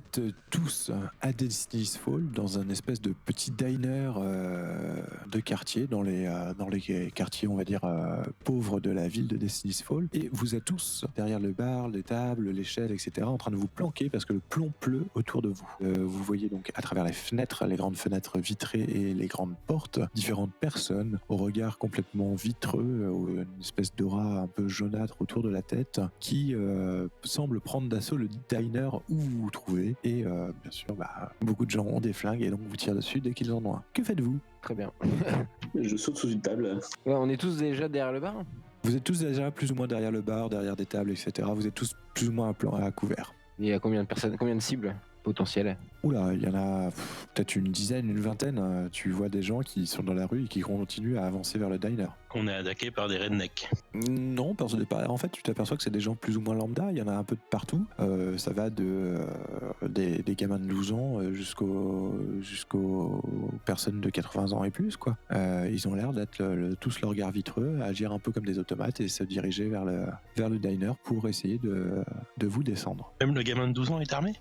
êtes tous à Destiny's Fall dans un espèce de petit diner de quartier, dans les quartiers, on va dire, pauvres de la ville de Destiny's Fall. Et vous êtes tous derrière le bar, les tables, les chaises, etc., en train de vous planquer parce que le plomb pleut autour de vous. Vous voyez donc à travers les fenêtres, les grandes fenêtres vitrées et les grandes portes, différentes personnes au regard complètement vitreux, une espèce d'aura un peu jaunâtre autour de la tête, qui semble prendre d'assaut le diner où vous vous trouvez. Et bien sûr, beaucoup de gens ont des flingues et donc vous tirent dessus dès qu'ils en ont un. Que faites-vous ? Très bien. Je saute sous une table. Ouais, on est tous déjà derrière le bar. Vous êtes tous déjà plus ou moins derrière le bar, derrière des tables, etc. Vous êtes tous plus ou moins à couvert. Il y a combien de personnes, combien de cibles potentielles? Oula, il y en a peut-être une dizaine, une vingtaine. Tu vois des gens qui sont dans la rue et qui continuent à avancer vers le diner. On est attaqué par des rednecks. Non, parce que en fait, tu t'aperçois que c'est des gens plus ou moins lambda. Il y en a un peu de partout. Ça va des gamins de 12 ans jusqu'aux personnes de 80 ans et plus, quoi. Ils ont l'air d'être tous le regard vitreux, agir un peu comme des automates et se diriger vers le diner pour essayer de vous descendre. Même le gamin de 12 ans est armé ?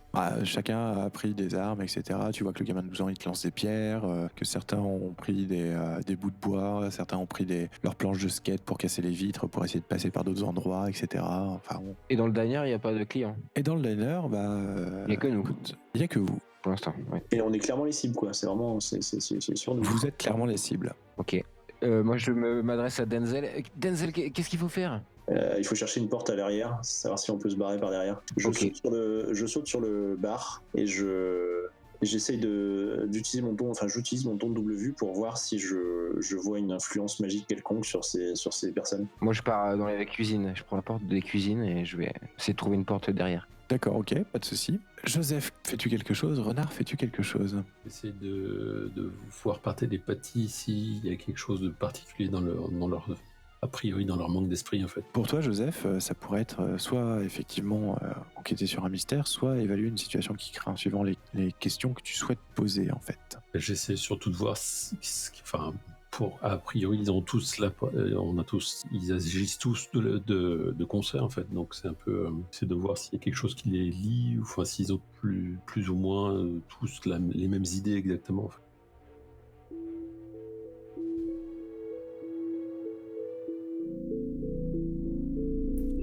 Chacun a pris des armes, etc. Tu vois que le gamin de 12 ans, il te lance des pierres, que certains ont pris des bouts de bois, certains ont pris leurs planches de skate pour casser les vitres, pour essayer de passer par d'autres endroits, etc. Enfin, bon. Et dans le diner, il n'y a pas de clients? Et dans le diner, il n'y a que nous. Il n'y a que vous. Pour l'instant, ouais. Et on est clairement les cibles, quoi. C'est vraiment, c'est sûr. Vous êtes clairement les cibles. Ok. Moi, je m'adresse à Denzel. Denzel, qu'est-ce qu'il faut faire? Il faut chercher une porte à l'arrière, savoir si on peut se barrer par derrière. Je saute sur le bar et j'essaye d'utiliser mon don, j'utilise mon don de double vue pour voir si je vois une influence magique quelconque sur ces personnes. Moi, je pars dans la cuisine. Je prends la porte des cuisines et je vais essayer de trouver une porte derrière. D'accord, ok, pas de souci. Joseph, fais-tu quelque chose? Renard, fais-tu quelque chose? J'essaie de voir partir des pâtis s'il y a quelque chose de particulier dans leur a priori dans leur manque d'esprit, en fait. Pour toi, Joseph, ça pourrait être soit effectivement enquêter sur un mystère, soit évaluer une situation qui craint, suivant les questions que tu souhaites poser, en fait. J'essaie surtout de voir a priori, ils agissent tous de concert, en fait. Donc c'est un peu, c'est de voir s'il y a quelque chose qui les lie, ou s'ils ont plus ou moins tous les mêmes idées exactement, en fait.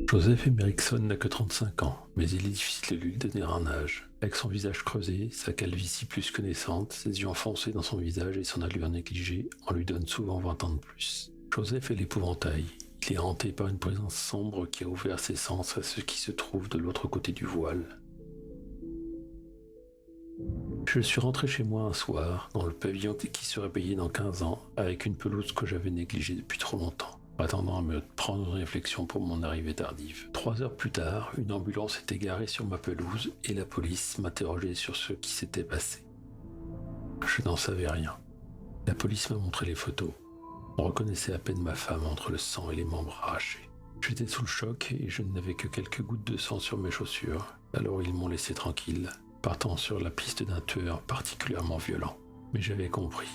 Joseph Emerickson n'a que 35 ans, mais il est difficile de lui donner un âge. Avec son visage creusé, sa calvitie plus que naissante, ses yeux enfoncés dans son visage et son allure négligée, on lui donne souvent 20 ans de plus. Joseph est l'épouvantail. Il est hanté par une présence sombre qui a ouvert ses sens à ce qui se trouve de l'autre côté du voile. Je suis rentré chez moi un soir, dans le pavillon qui serait payé dans 15 ans, avec une pelouse que j'avais négligée depuis trop longtemps, attendant à me prendre une réflexion pour mon arrivée tardive. 3 heures plus tard, une ambulance était garée sur ma pelouse et la police m'interrogeait sur ce qui s'était passé. Je n'en savais rien. La police m'a montré les photos. On reconnaissait à peine ma femme entre le sang et les membres arrachés. J'étais sous le choc et je n'avais que quelques gouttes de sang sur mes chaussures. Alors ils m'ont laissé tranquille, partant sur la piste d'un tueur particulièrement violent. Mais j'avais compris.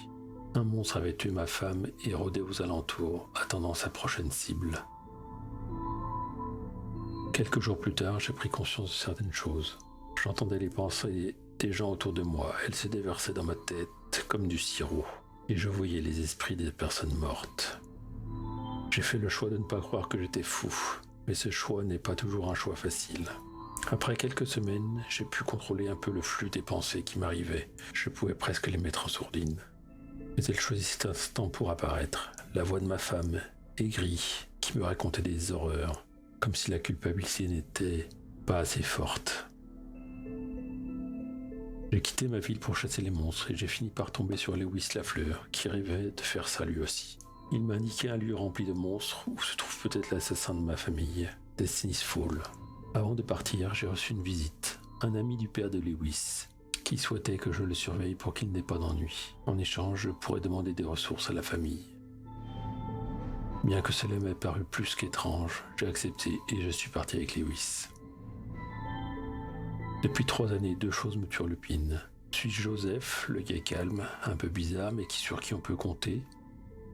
Un monstre avait tué ma femme et rôdait aux alentours, attendant sa prochaine cible. Quelques jours plus tard, j'ai pris conscience de certaines choses. J'entendais les pensées des gens autour de moi. Elles se déversaient dans ma tête comme du sirop. Et je voyais les esprits des personnes mortes. J'ai fait le choix de ne pas croire que j'étais fou. Mais ce choix n'est pas toujours un choix facile. Après quelques semaines, j'ai pu contrôler un peu le flux des pensées qui m'arrivaient. Je pouvais presque les mettre en sourdine. Mais elle choisit cet instant pour apparaître, la voix de ma femme, aigrie, qui me racontait des horreurs, comme si la culpabilité n'était pas assez forte. J'ai quitté ma ville pour chasser les monstres et j'ai fini par tomber sur Lewis Lafleur, qui rêvait de faire ça lui aussi. Il m'a indiqué un lieu rempli de monstres où se trouve peut-être l'assassin de ma famille, Destiny's Fall. Avant de partir, j'ai reçu une visite, un ami du père de Lewis, qui souhaitait que je le surveille pour qu'il n'ait pas d'ennui. En échange, je pourrais demander des ressources à la famille. Bien que cela m'ait paru plus qu'étrange, j'ai accepté et je suis parti avec Lewis. Depuis 3 années, 2 choses me turlupinent. Suis-je Joseph, le gars calme, un peu bizarre mais sur qui on peut compter?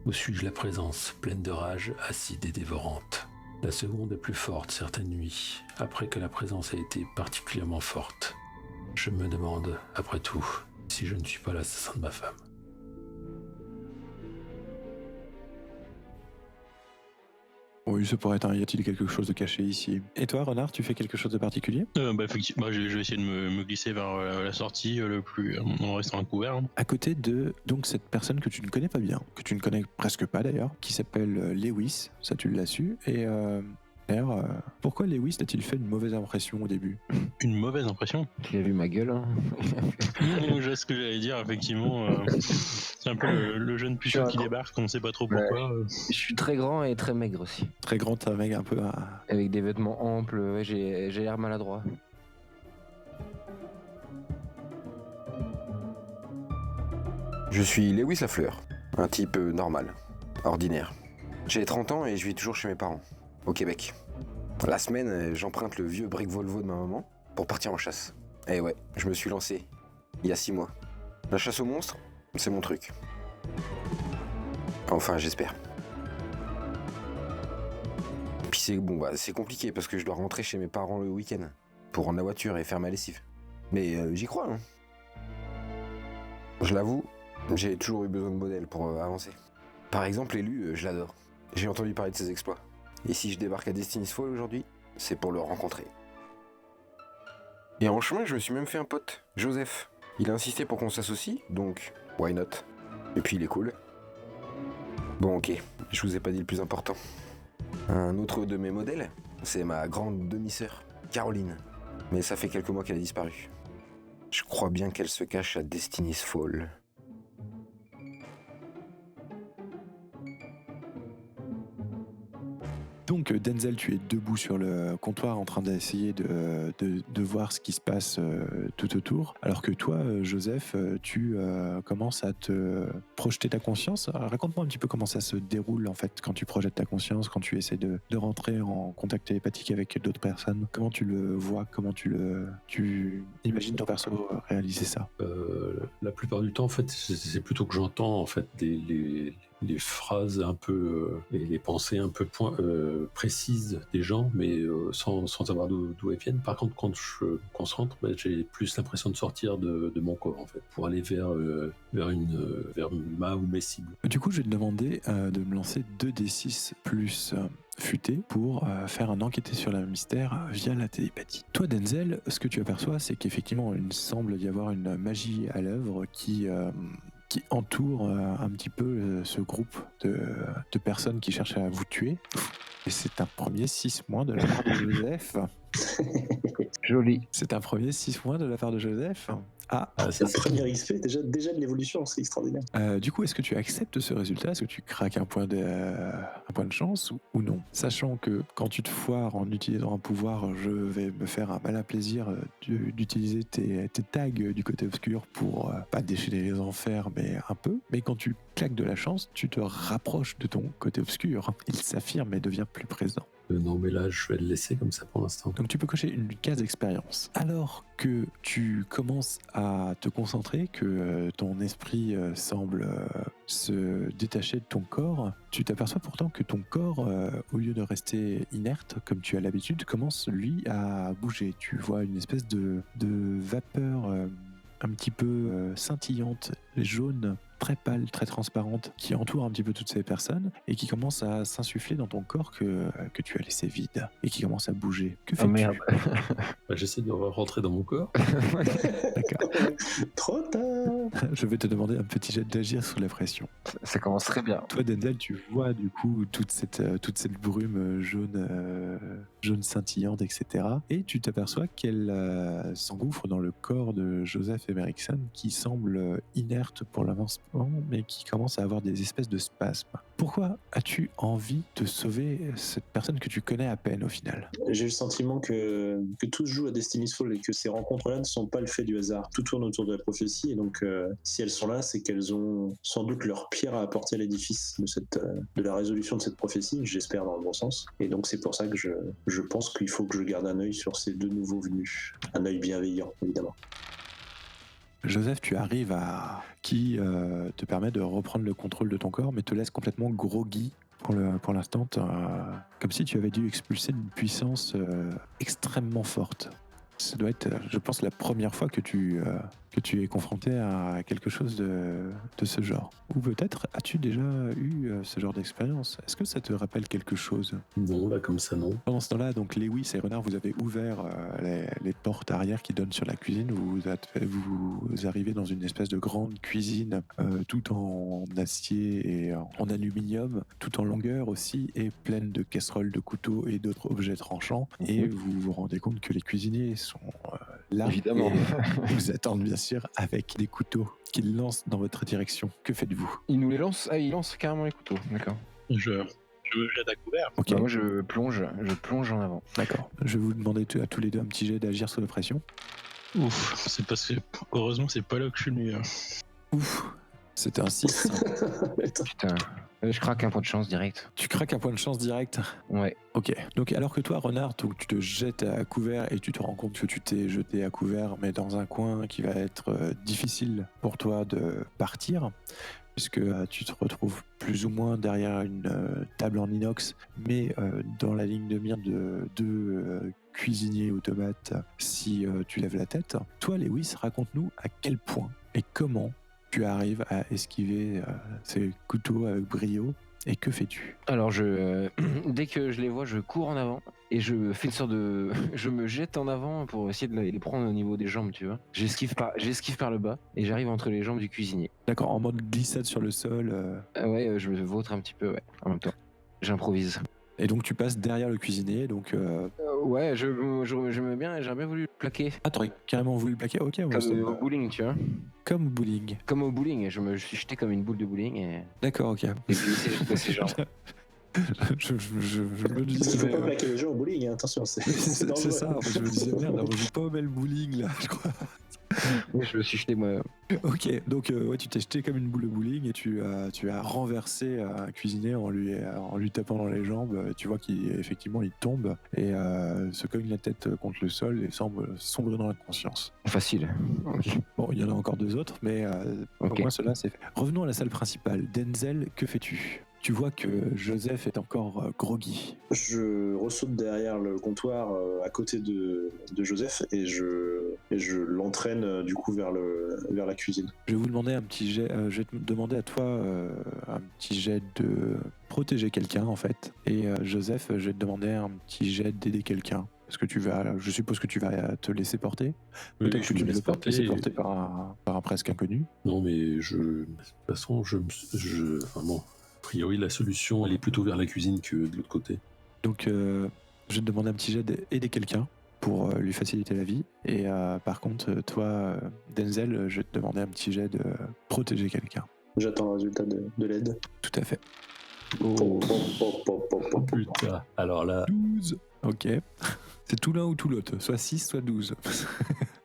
Ou suis-je la présence, pleine de rage, acide et dévorante? La seconde est plus forte certaines nuits, après que la présence a été particulièrement forte. Je me demande, après tout, si je ne suis pas l'assassin de ma femme. Oui, ça pourrait être y a-t-il quelque chose de caché ici? Et toi, Renard, tu fais quelque chose de particulier? Effectivement, je vais essayer de me glisser vers la sortie en restant à couvert. À côté de donc cette personne que tu ne connais pas bien, que tu ne connais presque pas d'ailleurs, qui s'appelle Lewis, ça tu l'as su, et d'ailleurs, pourquoi Lewis t'a-t-il fait une mauvaise impression au début? Une mauvaise impression. Tu as vu ma gueule, hein. Je sais ce que j'allais dire, effectivement. C'est un peu le jeune puceau qui débarque, on ne sait pas trop pourquoi. Je suis très grand et très maigre aussi. Très grand, un mec un peu... Avec des vêtements amples, ouais, j'ai l'air maladroit. Je suis Lewis Lafleur, un type normal, ordinaire. J'ai 30 ans et je vis toujours chez mes parents, au Québec. La semaine, j'emprunte le vieux brick Volvo de ma maman pour partir en chasse. Et ouais, je me suis lancé, il y a 6 mois. La chasse aux monstres, c'est mon truc. Enfin, j'espère. Puis c'est compliqué parce que je dois rentrer chez mes parents le week-end pour rendre la voiture et faire ma lessive. Mais j'y crois, hein. Je l'avoue, j'ai toujours eu besoin de modèles pour avancer. Par exemple, Élu, je l'adore. J'ai entendu parler de ses exploits. Et si je débarque à Destiny's Fall aujourd'hui, c'est pour le rencontrer. Et en chemin, je me suis même fait un pote, Joseph. Il a insisté pour qu'on s'associe, donc why not? Et puis il est cool. Bon, ok, je vous ai pas dit le plus important. Un autre de mes modèles, c'est ma grande demi-sœur, Caroline. Mais ça fait quelques mois qu'elle a disparu. Je crois bien qu'elle se cache à Destiny's Fall. Donc Denzel, tu es debout sur le comptoir en train d'essayer de voir ce qui se passe tout autour, alors que toi, Joseph, tu commences à te projeter ta conscience. Alors, raconte-moi un petit peu comment ça se déroule en fait quand tu projettes ta conscience, quand tu essaies de rentrer en contact télépathique avec d'autres personnes. Comment tu le vois, comment tu imagines ton perso réaliser ça? La plupart du temps, en fait, c'est plutôt que j'entends en fait les phrases un peu et les pensées un peu précises des gens, mais sans savoir d'où elles viennent. Par contre, quand je me concentre, j'ai plus l'impression de sortir de mon corps en fait, pour aller vers ma ou mes cibles. Du coup, je vais te demander de me lancer 2d6 plus futé pour faire un enquêter sur le mystère via la télépathie. Toi, Denzel, ce que tu aperçois, c'est qu'effectivement, il semble y avoir une magie à l'œuvre qui entoure un petit peu ce groupe de personnes qui cherchent à vous tuer. Et c'est un premier 6 mois de la part de Joseph. Joli. C'est un premier 6 mois de la part de Joseph. C'est le premier XP, déjà de l'évolution, c'est extraordinaire. Du coup, est-ce que tu acceptes ce résultat? Est-ce que tu craques un point de chance ou non? Sachant que quand tu te foires en utilisant un pouvoir, je vais me faire un malin plaisir d'utiliser tes tags du côté obscur pour pas déchaîner les enfers, mais un peu. Mais quand tu claques de la chance, tu te rapproches de ton côté obscur. Il s'affirme et devient plus présent. Non, mais là, je vais le laisser comme ça pour l'instant. Donc tu peux cocher une case d'expérience. Alors que tu commences à te concentrer, que ton esprit semble se détacher de ton corps, tu t'aperçois pourtant que ton corps, au lieu de rester inerte, comme tu as l'habitude, commence, lui, à bouger. Tu vois une espèce de vapeur un petit peu scintillante, jaune, très pâle, très transparente, qui entoure un petit peu toutes ces personnes et qui commence à s'insuffler dans ton corps que tu as laissé vide et qui commence à bouger. Que fais-tu? Merde. J'essaie de rentrer dans mon corps. D'accord. Trop tard. Je vais te demander un petit jet d'agir sous la pression. Ça commence très bien. Toi, Denzel, tu vois du coup toute cette brume jaune scintillante, etc. Et tu t'aperçois qu'elle s'engouffre dans le corps de Joseph Emerickson, qui semble inerte pour l'instant, mais qui commence à avoir des espèces de spasmes. Pourquoi as-tu envie de sauver cette personne que tu connais à peine au final? J'ai le sentiment que tout se joue à Destiny's Fall et que ces rencontres-là ne sont pas le fait du hasard. Tout tourne autour de la prophétie et donc si elles sont là, c'est qu'elles ont sans doute leur pierre à apporter à l'édifice de la résolution de cette prophétie, j'espère dans le bon sens. Et donc c'est pour ça que je pense qu'il faut que je garde un œil sur ces deux nouveaux venus. Un œil bienveillant, évidemment. Joseph, tu arrives qui te permet de reprendre le contrôle de ton corps, mais te laisse complètement groggy pour l'instant, comme si tu avais dû expulser une puissance extrêmement forte. Ça doit être, je pense, la première fois que tu es confronté à quelque chose de ce genre. Ou peut-être as-tu déjà eu ce genre d'expérience. Est-ce que ça te rappelle quelque chose? Non, là, comme ça, non. Pendant ce temps-là, donc Lewis et Renard, vous avez ouvert les portes arrière qui donnent sur la cuisine. Vous arrivez dans une espèce de grande cuisine, tout en acier et en aluminium, tout en longueur aussi, et pleine de casseroles, de couteaux et d'autres objets tranchants. Et vous vous rendez compte que les cuisiniers sont là. Évidemment. Et vous attendent bien sûr avec des couteaux qu'ils lancent dans votre direction. Que faites-vous? Il nous les lance. Ah, il lance carrément les couteaux. D'accord. Je me jette à couvert. Ok, Bah, moi, je plonge en avant. d'accord. Je vais vous demander à tous les deux un petit jet d'agir sous la pression. Ouf, c'est parce que heureusement c'est pas là que je suis le meilleur. Ouf, c'était un 6. Putain. Je craque un point de chance direct. Tu craques un point de chance direct. Ouais. Ok. Donc alors que toi, Renard, tu te jettes à couvert et tu te rends compte que tu t'es jeté à couvert, mais dans un coin qui va être difficile pour toi de partir, puisque tu te retrouves plus ou moins derrière une table en inox, mais dans la ligne de mire de deux cuisiniers automates si tu lèves la tête. Toi, Lewis, raconte-nous à quel point et comment tu arrives à esquiver ces couteaux avec brio, et que fais-tu? Alors dès que je les vois, je cours en avant et je fais une sorte de, je me jette en avant pour essayer de les prendre au niveau des jambes, tu vois. J'esquive par le bas et j'arrive entre les jambes du cuisinier. D'accord, en mode glissade sur le sol. Ouais, je me vautre un petit peu, ouais, en même temps. J'improvise. Et donc tu passes derrière le cuisinier, donc... Ouais, j'aimais bien, j'aurais bien voulu le plaquer. Ah, t'aurais carrément voulu le plaquer? Ok, ouais, Comme au bowling, tu vois. comme bowling. Comme au bowling, je me suis jeté comme une boule de bowling et D'accord, ok. glissé jusqu'à ses jambes. je me Il disais... faut pas plaquer les gens au bowling, hein, attention, c'est C'est dangereux. ça, en fait, je me disais, merde, on joue pas au bel bowling, là, je crois. Mais je me suis jeté moi. Ok, donc ouais, tu t'es jeté comme une boule de bowling et tu as renversé un cuisinier en lui tapant dans les jambes. Tu vois qu'effectivement il tombe et se cogne la tête contre le sol et semble sombrer dans l'inconscience. Facile. Bon, il y en a encore deux autres, mais Ok. pour moi cela c'est fait. Revenons à la salle principale. Denzel, que fais-tu? Tu vois que Joseph est encore groggy. Je ressaute derrière le comptoir à côté de Joseph et je l'entraîne du coup vers la cuisine. Je vais vous demander un petit jet. Je vais te demander à toi un petit jet de protéger quelqu'un en fait. Et Joseph, je vais te demander un petit jet d'aider quelqu'un. Parce que je suppose que tu vas te laisser porter. Oui, Peut-être je que tu me ne laisse veux pas te laisser porter. porter par un presque inconnu. Non, mais de toute façon, enfin bon, a priori, la solution, elle est plutôt vers la cuisine que de l'autre côté. Donc, je vais te demander un petit jet d'aider quelqu'un pour lui faciliter la vie. Et par contre, toi, Denzel, je vais te demander un petit jet de protéger quelqu'un. J'attends le résultat de l'aide. Tout à fait. Pop, pop, pop, pop, pop, pop. Putain, alors là, 12. Ok. C'est tout l'un ou tout l'autre, soit 6, soit 12.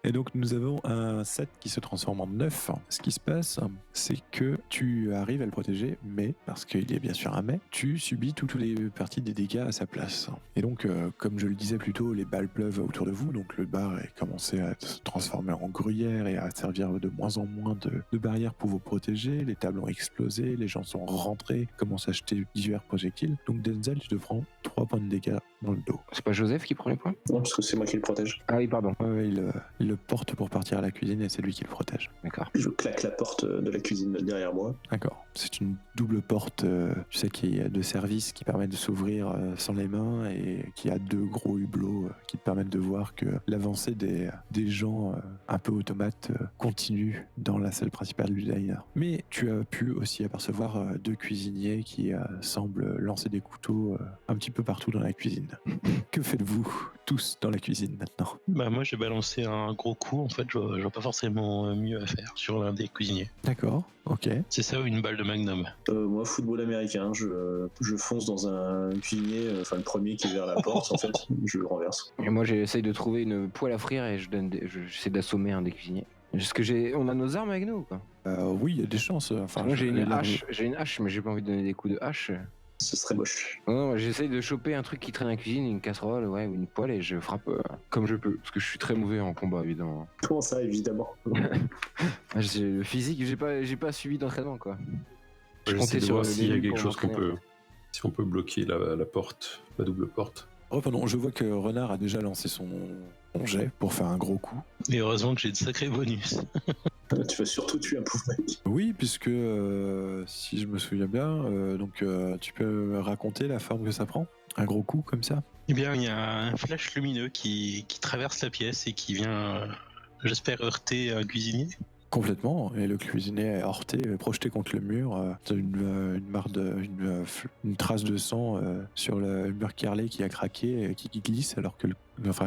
Et donc nous avons un 7 qui se transforme en 9. Ce qui se passe, c'est que tu arrives à le protéger, mais, parce qu'il y a bien sûr un mais, tu subis toutes les parties des dégâts à sa place. Et donc, comme je le disais plus tôt, les balles pleuvent autour de vous, donc le bar a commencé à se transformer en gruyère et à servir de moins en moins de barrières pour vous protéger. Les tables ont explosé, les gens sont rentrés, commencent à jeter divers projectiles. Donc Denzel, tu te prends 3 points de dégâts dans le dos. C'est pas Joseph qui prend les points? Non, parce que c'est moi qui le protège. Ah oui, pardon. Ouais, il le porte pour partir à la cuisine et c'est lui qui le protège. D'accord. Je claque la porte de la cuisine derrière moi. D'accord. C'est une double porte, tu sais, qui est de service qui permet de s'ouvrir sans les mains et qui a 2 gros hublots qui te permettent de voir que l'avancée des gens un peu automates continue dans la salle principale du diner. Mais tu as pu aussi apercevoir 2 cuisiniers qui semblent lancer des couteaux un petit peu partout dans la cuisine. Que faites-vous tous dans la cuisine maintenant? Bah moi j'ai balancé un gros coup, en fait je vois pas forcément mieux à faire sur l'un des cuisiniers. D'accord, ok. C'est ça ou une balle de Magnum? Moi, football américain, je fonce dans un cuisinier, enfin le premier qui est vers la porte, en fait, je le renverse. Et moi j'essaye de trouver une poêle à frire et j'essaie d'assommer un des cuisiniers. Parce que on a nos armes avec nous, quoi. Oui, il y a des chances. Enfin, Moi j'ai une hache, mais j'ai pas envie de donner des coups de hache. Ce serait moche. Non, j'essaye de choper un truc qui traîne à la cuisine, une casserole, ouais, ou une poêle, et je frappe comme je peux. Parce que je suis très mauvais en combat, évidemment. Comment ça, évidemment? Le physique, j'ai pas suivi d'entraînement, quoi. Je j'essaie comptais de sur voir le s'il y a début quelque pour chose qu'on m'entraîner. peut... Si on peut bloquer la porte, la double porte. Revenons, je vois que Renard a déjà lancé son jet pour faire un gros coup. Et heureusement que j'ai de sacrés bonus. Tu vas surtout tuer un pauvre mec. Oui, puisque si je me souviens bien, tu peux raconter la forme que ça prend? Un gros coup comme ça? Eh bien, il y a un flash lumineux qui traverse la pièce et qui vient, j'espère, heurter un cuisinier. Complètement, et le cuisinier est heurté, projeté contre le mur. T'as une trace de sang sur le mur carrelé qui a craqué, qui glisse, alors que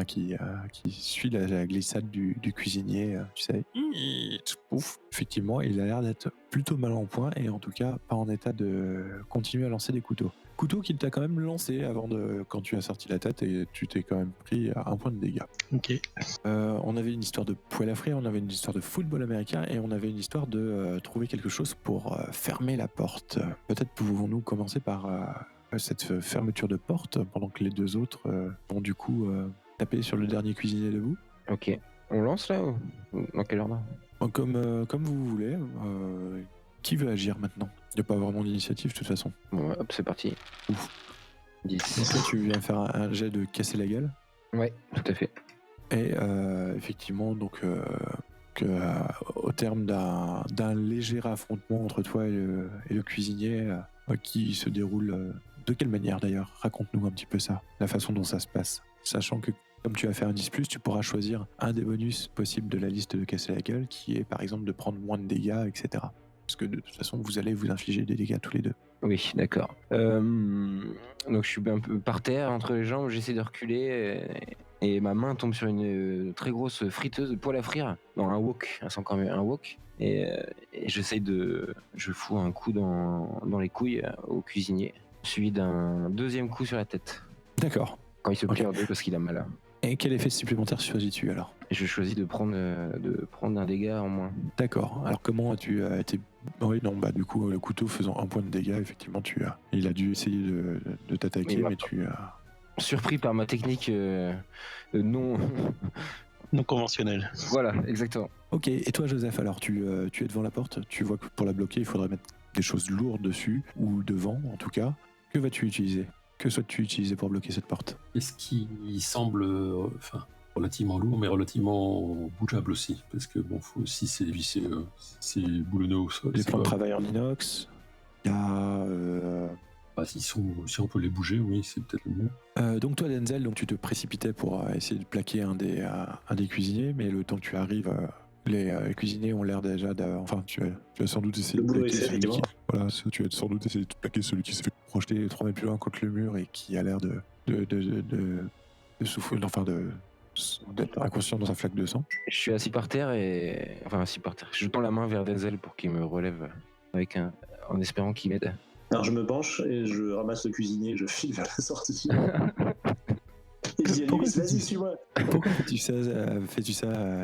qui suit la glissade du cuisinier, tu sais. Pouf. Effectivement, il a l'air d'être plutôt mal en point, et en tout cas pas en état de continuer à lancer des couteaux. Couteau qu'il t'a quand même lancé quand tu as sorti la tête, et tu t'es quand même pris un point de dégâts. Ok. On avait une histoire de poêle à frire, on avait une histoire de football américain, et on avait une histoire de trouver quelque chose pour fermer la porte. Peut-être pouvons-nous commencer par cette fermeture de porte, pendant que les deux autres vont du coup taper sur le dernier cuisinier debout. Ok. On lance là ou dans quel ordre? Comme vous voulez. Qui veut agir maintenant? Il n'y a pas vraiment d'initiative de toute façon. Bon, hop, c'est parti. Ouf. 10. Est-ce que tu viens faire un jet de casser la gueule? Ouais, tout à fait. Et effectivement, au terme d'un léger affrontement entre toi et le cuisinier, qui se déroule de quelle manière d'ailleurs? Raconte-nous un petit peu ça, la façon dont ça se passe. Sachant que comme tu vas faire un 10+, tu pourras choisir un des bonus possibles de la liste de casser la gueule, qui est par exemple de prendre moins de dégâts, etc. Parce que de toute façon, vous allez vous infliger des dégâts tous les deux. Oui, d'accord. Donc je suis un peu par terre, entre les jambes, j'essaie de reculer et ma main tombe sur une très grosse friteuse de poêle à frire. Non, un wok, c'est encore mieux, un wok. Et je fous un coup dans les couilles au cuisinier, suivi d'un deuxième coup sur la tête. D'accord. Quand il se plie en deux parce qu'il a mal. Et quel effet supplémentaire choisis-tu alors? Je choisis de prendre un dégât en moins. D'accord. Alors comment as-tu été... Oui, non, du coup, le couteau faisant un point de dégâts, effectivement, il a dû essayer de t'attaquer, mais tu as... Surpris par ma technique non... Non conventionnelle. Voilà, exactement. Ok, et toi Joseph, alors tu es devant la porte, tu vois que pour la bloquer, il faudrait mettre des choses lourdes dessus, ou devant en tout cas. Que vas-tu utiliser? Que souhaites-tu utiliser pour bloquer cette porte? Est-ce qui semble relativement lourd, mais relativement bougeable aussi? Parce que bon, faut aussi c'est boulonneux au sol. Les plans de travail en inox, il y a... si on peut les bouger, oui, c'est peut-être le mieux. Donc toi Denzel, tu te précipitais pour essayer de plaquer un des cuisiniers, mais le temps que tu arrives... les cuisiniers ont l'air déjà tu as sans doute essayé de plaquer tu as sans doute essayé de plaquer celui qui s'est fait projeter 3 mètres plus loin contre le mur et qui a l'air de souffrir, d'être inconscient dans sa flaque de sang. Je suis assis par terre je tends la main vers Denzel pour qu'il me relève en espérant qu'il m'aide. Alors je me penche et je ramasse le cuisinier et je file vers la sortie. Et je dis à Lewis, vas-y, suis-moi. Pourquoi fais-tu ça,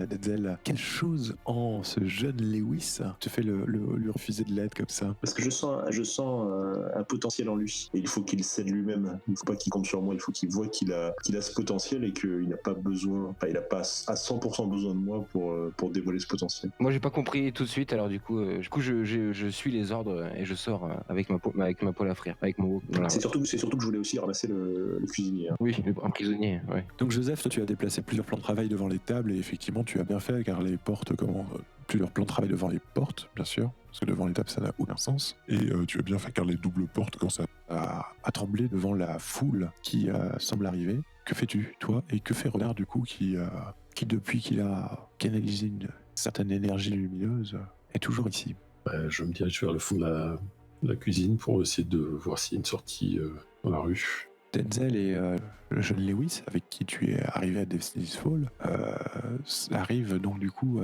Denzel? Quelle chose en ce jeune Lewis te fait lui refuser de l'aide comme ça? Parce que je sens un potentiel en lui. Et il faut qu'il cède lui-même. Il ne faut pas qu'il compte sur moi. Il faut qu'il voit qu'il a ce potentiel et qu'il n'a pas besoin, il n'a pas à 100% besoin de moi pour dévoiler ce potentiel. Moi, j'ai pas compris tout de suite. Alors du coup, je suis les ordres et je sors avec ma poêle à frire, avec mon wok. Voilà. C'est surtout que je voulais aussi ramasser le cuisinier. Hein. Oui, un prisonnier. Ouais. Donc Joseph, toi, tu as déplacé plusieurs plans de travail devant les tables et effectivement tu as bien fait car les portes plusieurs plans de travail devant les portes, bien sûr, parce que devant les tables ça n'a aucun sens. Et tu as bien fait car les doubles portes commencent à trembler devant la foule qui semble arriver. Que fais-tu, toi? Et que fait Renard du coup qui depuis qu'il a canalisé une certaine énergie lumineuse est toujours ici? Je me dirige vers le fond de la cuisine pour essayer de voir s'il y a une sortie dans la rue. Denzel et le jeune Lewis, avec qui tu es arrivé à Destiny's Fall, arrivent donc du coup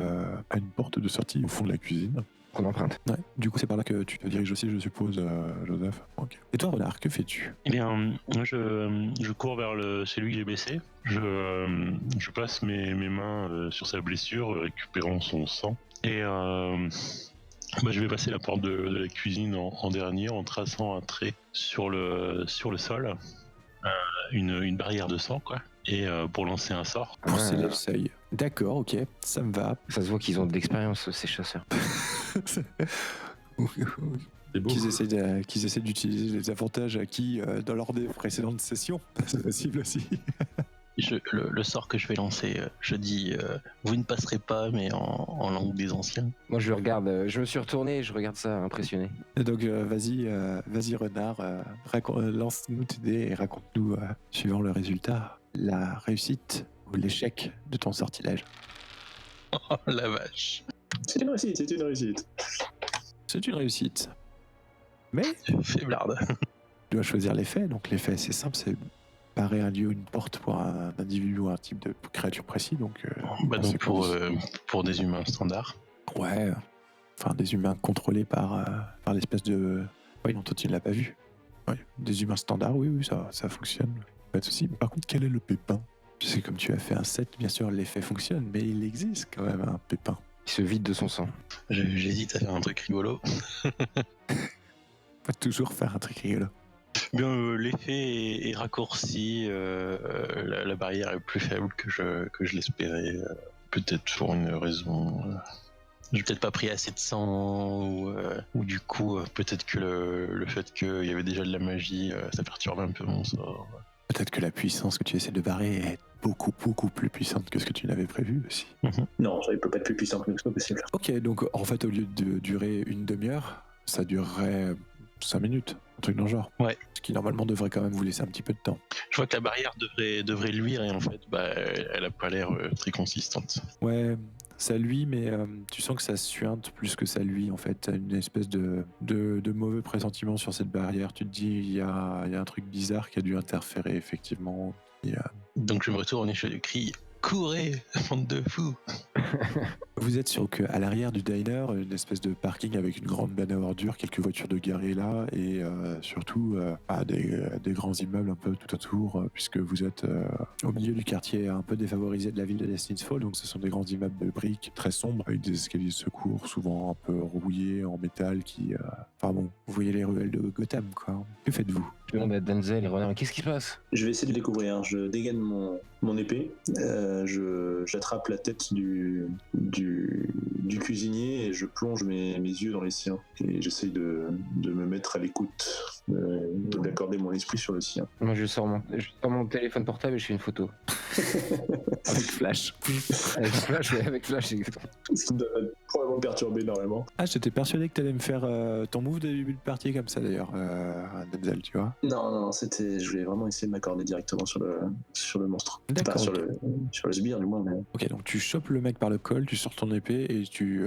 à une porte de sortie au fond de la cuisine. Qu'on emprunte. Ouais. Du coup, c'est par là que tu te diriges aussi, je suppose, Joseph. Okay. Et toi, Renard, que fais-tu? Eh bien, moi, je cours vers celui qui est blessé. Je passe mes mains sur sa blessure, récupérant son sang. Et je vais passer la porte de la cuisine en dernier, en traçant un trait sur le sol. Une barrière de sang, quoi. Et pour lancer un sort. Pour sceller le seuil. D'accord, ok, ça me va. Ça se voit qu'ils ont de l'expérience, ces chasseurs. C'est beau. qu'ils essaient d'utiliser les avantages acquis dans lors des précédentes sessions. C'est possible aussi. Le sort que je vais lancer, je dis vous ne passerez pas, mais en langue des anciens. Moi, je regarde, je me suis retourné et je regarde ça impressionné. Et donc, vas-y, Renard, lance-nous tes dés et raconte-nous, suivant le résultat, la réussite ou l'échec de ton sortilège. Oh la vache. C'est une réussite. C'est une réussite. Mais Faiblarde. tu dois choisir l'effet. Donc, l'effet, c'est simple, c'est barrer un lieu ou une porte pour un individu ou un type de créature précis. Donc, Donc pour des humains standards. ouais. Enfin, des humains contrôlés par l'espèce de... Oui, non, toi, tu ne l'as pas vu. Ouais. Des humains standards, oui, ça fonctionne. Pas de souci. Par contre, quel est le pépin? Tu sais, comme tu as fait un 7, bien sûr, l'effet fonctionne, mais il existe quand même un pépin. Il se vide de son sang. J'hésite à faire un truc rigolo. Faut toujours faire un truc rigolo. Bien, l'effet est raccourci, la barrière est plus faible que je l'espérais. Peut-être pour une raison. J'ai peut-être pas pris assez de sang, ou du coup, peut-être que le fait qu'il y avait déjà de la magie, ça perturbe un peu mon sort. Peut-être que la puissance que tu essaies de barrer est beaucoup plus puissante que ce que tu n'avais prévu aussi. Non, ça ne peut pas être plus puissant que nous, c'est pas possible. Ok, donc en fait, au lieu de durer une demi-heure, ça durerait 5 minutes, un truc dans le genre. Ouais. Ce qui normalement devrait quand même vous laisser un petit peu de temps. Je vois que la barrière devrait luire et en fait, elle a pas l'air très consistante. Ouais, ça luit, mais tu sens que ça suinte plus que ça luit en fait. T'as une espèce de mauvais pressentiment sur cette barrière. Tu te dis, il y a un truc bizarre qui a dû interférer effectivement. Donc je me retourne et je crie « Courez, bande de fous !» Vous êtes à l'arrière du diner, une espèce de parking avec une grande benne à ordures, quelques voitures de garées là, et surtout des grands immeubles un peu tout autour, puisque vous êtes au milieu du quartier un peu défavorisé de la ville de Destiny's Fall, donc ce sont des grands immeubles de briques très sombres, avec des escaliers de secours, souvent un peu rouillés en métal, vous voyez les ruelles de Gotham, quoi. Que faites-vous? Je demande à Denzel et Renard, qu'est-ce qui se passe? Je vais essayer de découvrir. Je dégaine mon épée. J'attrape la tête du cuisinier et je plonge mes yeux dans les siens. Et j'essaye de me mettre à l'écoute, d'accorder mon esprit sur le sien. Moi, je sors mon téléphone portable et je fais une photo. Avec flash. Avec flash, exactement. Ce qui me doit probablement perturber énormément. Ah, j'étais persuadé que t'allais me faire ton move de début de partie comme ça d'ailleurs, Denzel, tu vois. Non, je voulais vraiment essayer de m'accorder directement sur le monstre. D'accord. Pas sur le sbire du moins. Mais... Ok, donc tu chopes le mec par le col, tu sors ton épée et tu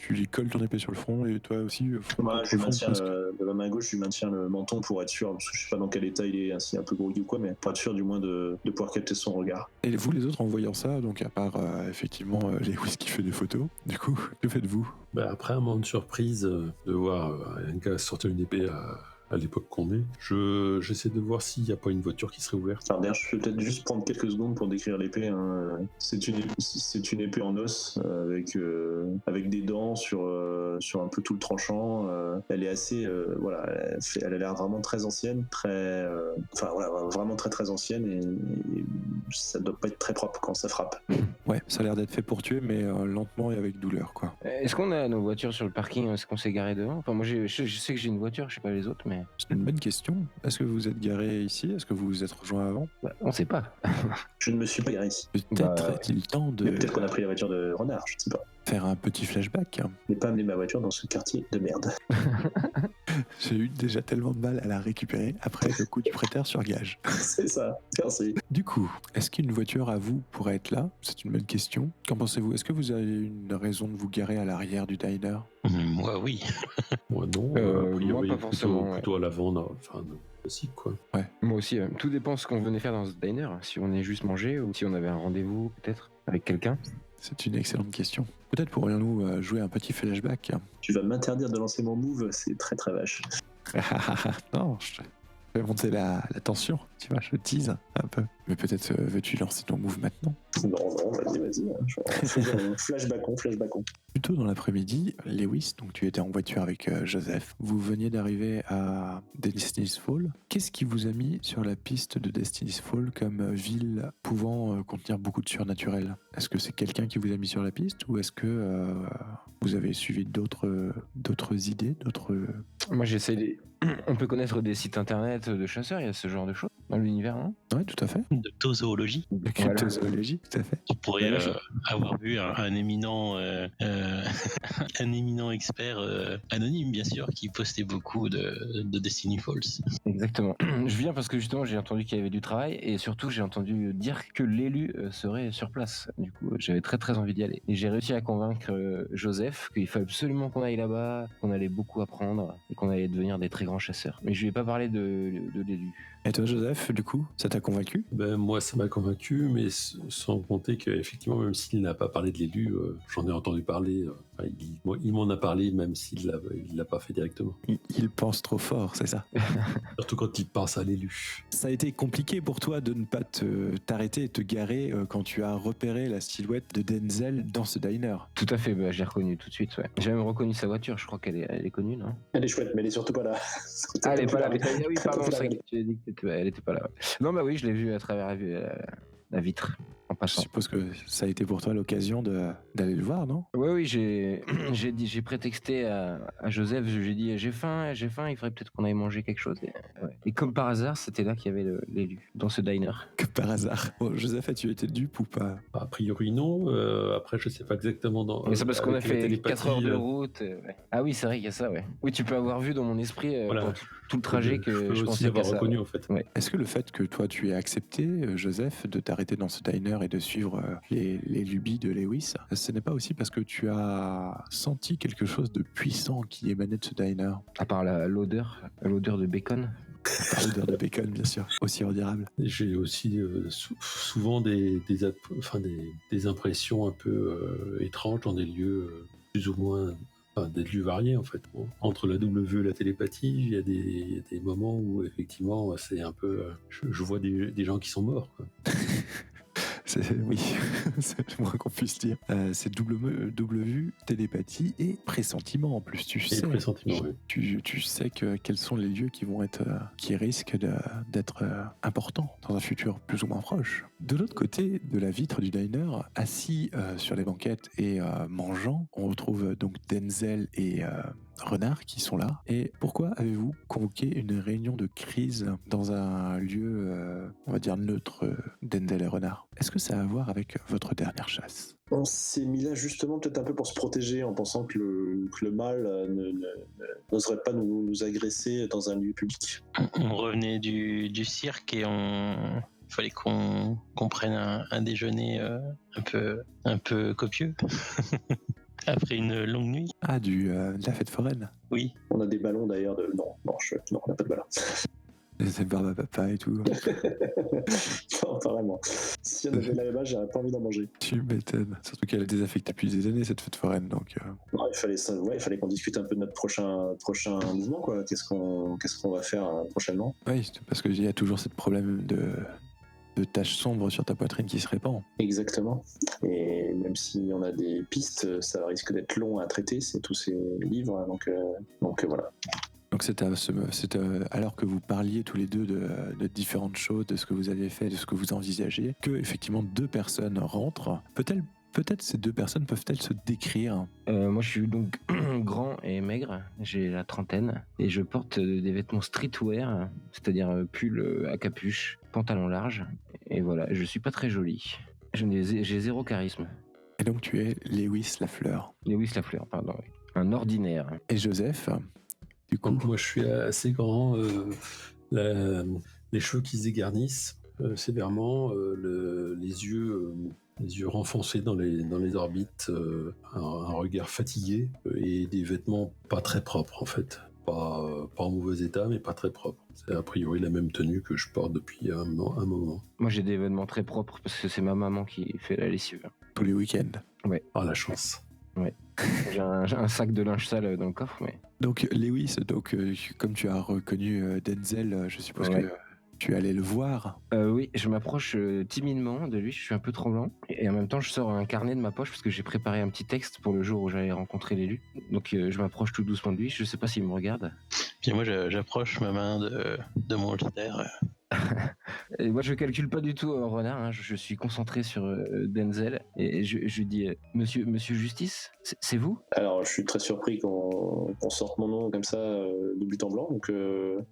lui colles ton épée sur le front et toi aussi. Moi, je maintiens de ma main gauche, je maintiens le menton pour être sûr, parce que je sais pas dans quel état il est, ainsi un peu groggy ou quoi, mais pour être sûr du moins de pouvoir capter son regard. Et vous les autres en voyant ça, donc à part effectivement Lewis qui fait des photos, du coup, que faites-vous? Après un moment de surprise de voir un gars sortir une épée à l'époque qu'on est, j'essaie de voir s'il n'y a pas une voiture qui serait ouverte. Alors d'ailleurs, je peux peut-être juste prendre quelques secondes pour décrire l'épée. Hein. C'est une épée en os avec des dents sur un peu tout le tranchant. Elle est assez, elle a l'air vraiment très ancienne, vraiment très ancienne et ça doit pas être très propre quand ça frappe. Ouais, ça a l'air d'être fait pour tuer, mais lentement et avec douleur, quoi. Est-ce qu'on a nos voitures sur le parking? Est-ce qu'on s'est garé devant? Enfin, moi, je sais que j'ai une voiture, je sais pas les autres, mais... C'est une bonne question. Est-ce que vous êtes garé ici? Est-ce que vous vous êtes rejoint avant? On sait pas. Je ne me suis pas garé ici. Peut-être est-il temps de Peut-être qu'on a pris la voiture de Renard, je ne sais pas. faire un petit flashback. Je n'ai pas amené ma voiture dans ce quartier de merde. J'ai eu déjà tellement de mal à la récupérer après le coup du prêteur sur gage. C'est ça, merci. Du coup, est-ce qu'une voiture à vous pourrait être là? C'est une bonne question. Qu'en pensez-vous? Est-ce que vous avez une raison de vous garer à l'arrière du diner? Moi, oui. Moi, non. A priori, moi, pas forcément. plutôt à l'avant, enfin, classique, quoi. Ouais. Moi aussi. Tout dépend de ce qu'on venait faire dans ce diner. Si on est juste mangé ou si on avait un rendez-vous, peut-être, avec quelqu'un. C'est une excellente question. Peut-être pourrions-nous jouer un petit flashback. Tu vas m'interdire de lancer mon move, c'est très très vache. Non, je Je vais monter la tension, tu vois, je tease un peu. Mais peut-être veux-tu lancer ton move maintenant? Non, vas-y. Flashbackon. Plus tôt dans l'après-midi, Lewis, donc tu étais en voiture avec Joseph, vous veniez d'arriver à Destiny's Fall. Qu'est-ce qui vous a mis sur la piste de Destiny's Fall comme ville pouvant contenir beaucoup de surnaturel? Est-ce que c'est quelqu'un qui vous a mis sur la piste ou est-ce que vous avez suivi d'autres idées, Moi, on peut connaître des sites internet de chasseurs, il y a ce genre de choses dans l'univers, non? Ouais, tout à fait. De zoologie. La cryptozoologie, tout à fait. Tu pourrais avoir vu un éminent un éminent expert anonyme, bien sûr, qui postait beaucoup de Destiny Falls. Exactement. Je viens parce que justement j'ai entendu qu'il y avait du travail et surtout j'ai entendu dire que l'élu serait sur place. Du coup j'avais très très envie d'y aller. Et j'ai réussi à convaincre Joseph qu'il fallait absolument qu'on aille là-bas, qu'on allait beaucoup apprendre et qu'on allait devenir des très grands chasseurs. Mais je lui ai pas parlé de l'élu. Et toi Joseph, du coup, ça t'a convaincu? Moi, ça m'a convaincu, mais sans compter qu'effectivement, même s'il n'a pas parlé de l'élu, j'en ai entendu parler. Il m'en a parlé, même s'il l'a pas fait directement. Il pense trop fort, c'est ça? Surtout quand il pense à l'élu. Ça a été compliqué pour toi de ne pas t'arrêter et te garer quand tu as repéré la silhouette de Denzel dans ce diner. Tout à fait, je l'ai reconnu tout de suite. Ouais. J'ai même reconnu sa voiture, je crois qu'elle est connue, non? Elle est chouette, mais elle est surtout pas là. Ah, elle est pas là. Oui, pardon, c'est vrai que tu as dit qu'elle était pas là. Non, oui, je l'ai vue à travers la vitre. En passant. Je suppose que ça a été pour toi l'occasion d'aller le voir, non? Oui, j'ai prétexté à Joseph, j'ai dit j'ai faim, il faudrait peut-être qu'on aille manger quelque chose. Et comme par hasard, c'était là qu'il y avait l'élu, dans ce diner. Que par hasard. Bon, Joseph, as-tu été dupe ou pas? A priori non, après je sais pas exactement Mais c'est parce qu'on a fait 4 heures de route. Ah oui, c'est vrai qu'il y a ça, ouais. Oui, tu peux avoir vu dans mon esprit pendant tout le trajet que je peux aussi pensais avoir qu'à ça. reconnu en fait. Ouais. Est-ce que le fait que toi tu aies accepté, Joseph, de t'arrêter dans ce diner et de suivre les lubies de Lewis, ce n'est pas aussi parce que tu as senti quelque chose de puissant qui émanait de ce diner? À part l'odeur de bacon. L'odeur de bacon, bien sûr, aussi redérable. J'ai aussi souvent des impressions un peu étranges dans des lieux plus ou moins... des lieux variés en fait. Entre la WE et la télépathie, il y a des moments où effectivement c'est un peu... je vois des gens qui sont morts, quoi. Oui, c'est le moins qu'on puisse dire. C'est double vue, télépathie et pressentiment en plus. Tu sais, pressentiment, oui. Tu sais quels sont les lieux qui risquent d'être importants dans un futur plus ou moins proche. De l'autre côté de la vitre du diner, assis sur les banquettes et mangeant, on retrouve donc Denzel et Renard qui sont là. Et pourquoi avez-vous convoqué une réunion de crise dans un lieu, on va dire neutre, Denzel et Renard? Est-ce que ça a à voir avec votre dernière chasse? On s'est mis là justement peut-être un peu pour se protéger en pensant que le mal n'oserait pas nous agresser dans un lieu public. On revenait du cirque et il fallait qu'on prenne un déjeuner un peu copieux. Après une longue nuit. Ah, de la fête foraine. Oui. On a des ballons d'ailleurs de... Non, on n'a pas de ballons. Des barbe à papa et tout. Non, pas vraiment. Si on avait là-bas, j'aurais pas envie d'en manger. Tu m'étonnes. Surtout qu'elle est désaffectée depuis des années, cette fête foraine, donc... Non, il fallait qu'on discute un peu de notre prochain mouvement, quoi. Qu'est-ce qu'on va faire prochainement? Oui, parce qu'il y a toujours ce problème de taches sombres sur ta poitrine qui se répand. Exactement. Et même si on a des pistes, ça risque d'être long à traiter, c'est tous ces livres, donc voilà. Donc c'était alors que vous parliez tous les deux de différentes choses, de ce que vous aviez fait, de ce que vous envisagez, que effectivement 2 personnes rentrent. Peut-être ces 2 personnes peuvent-elles se décrire? Moi je suis donc grand et maigre, j'ai la trentaine et je porte des vêtements streetwear, c'est-à-dire pull à capuche, pantalon large et voilà, je suis pas très joli. J'ai 0 charisme. Et donc tu es Lewis Lafleur. Lewis Lafleur, pardon, oui. Un ordinaire. Et Joseph, du coup? Moi je suis assez grand, les cheveux qui se dégarnissent sévèrement, les yeux renfoncés dans les orbites, un regard fatigué et des vêtements pas très propres en fait. Pas en mauvais état, mais pas très propres. C'est a priori la même tenue que je porte depuis un moment. Moi j'ai des vêtements très propres parce que c'est ma maman qui fait la lessive. Tous les week-ends. Ouais. Ah, la chance. Ouais. J'ai un sac de linge sale dans le coffre, mais. Donc Lewis, comme tu as reconnu Denzel, je suppose Ouais. que tu allais le voir. Oui, je m'approche timidement de lui, je suis un peu tremblant. Et en même temps, je sors un carnet de ma poche parce que j'ai préparé un petit texte pour le jour où j'allais rencontrer l'élu. Donc je m'approche tout doucement de lui, je sais pas s'il me regarde. Puis moi, j'approche ma main de mon holster. Et moi, je calcule pas du tout Renard, hein. Je suis concentré sur Denzel. Et je dis Monsieur Justice, c'est vous? Alors, je suis très surpris qu'on sorte mon nom comme ça de but en blanc. Donc,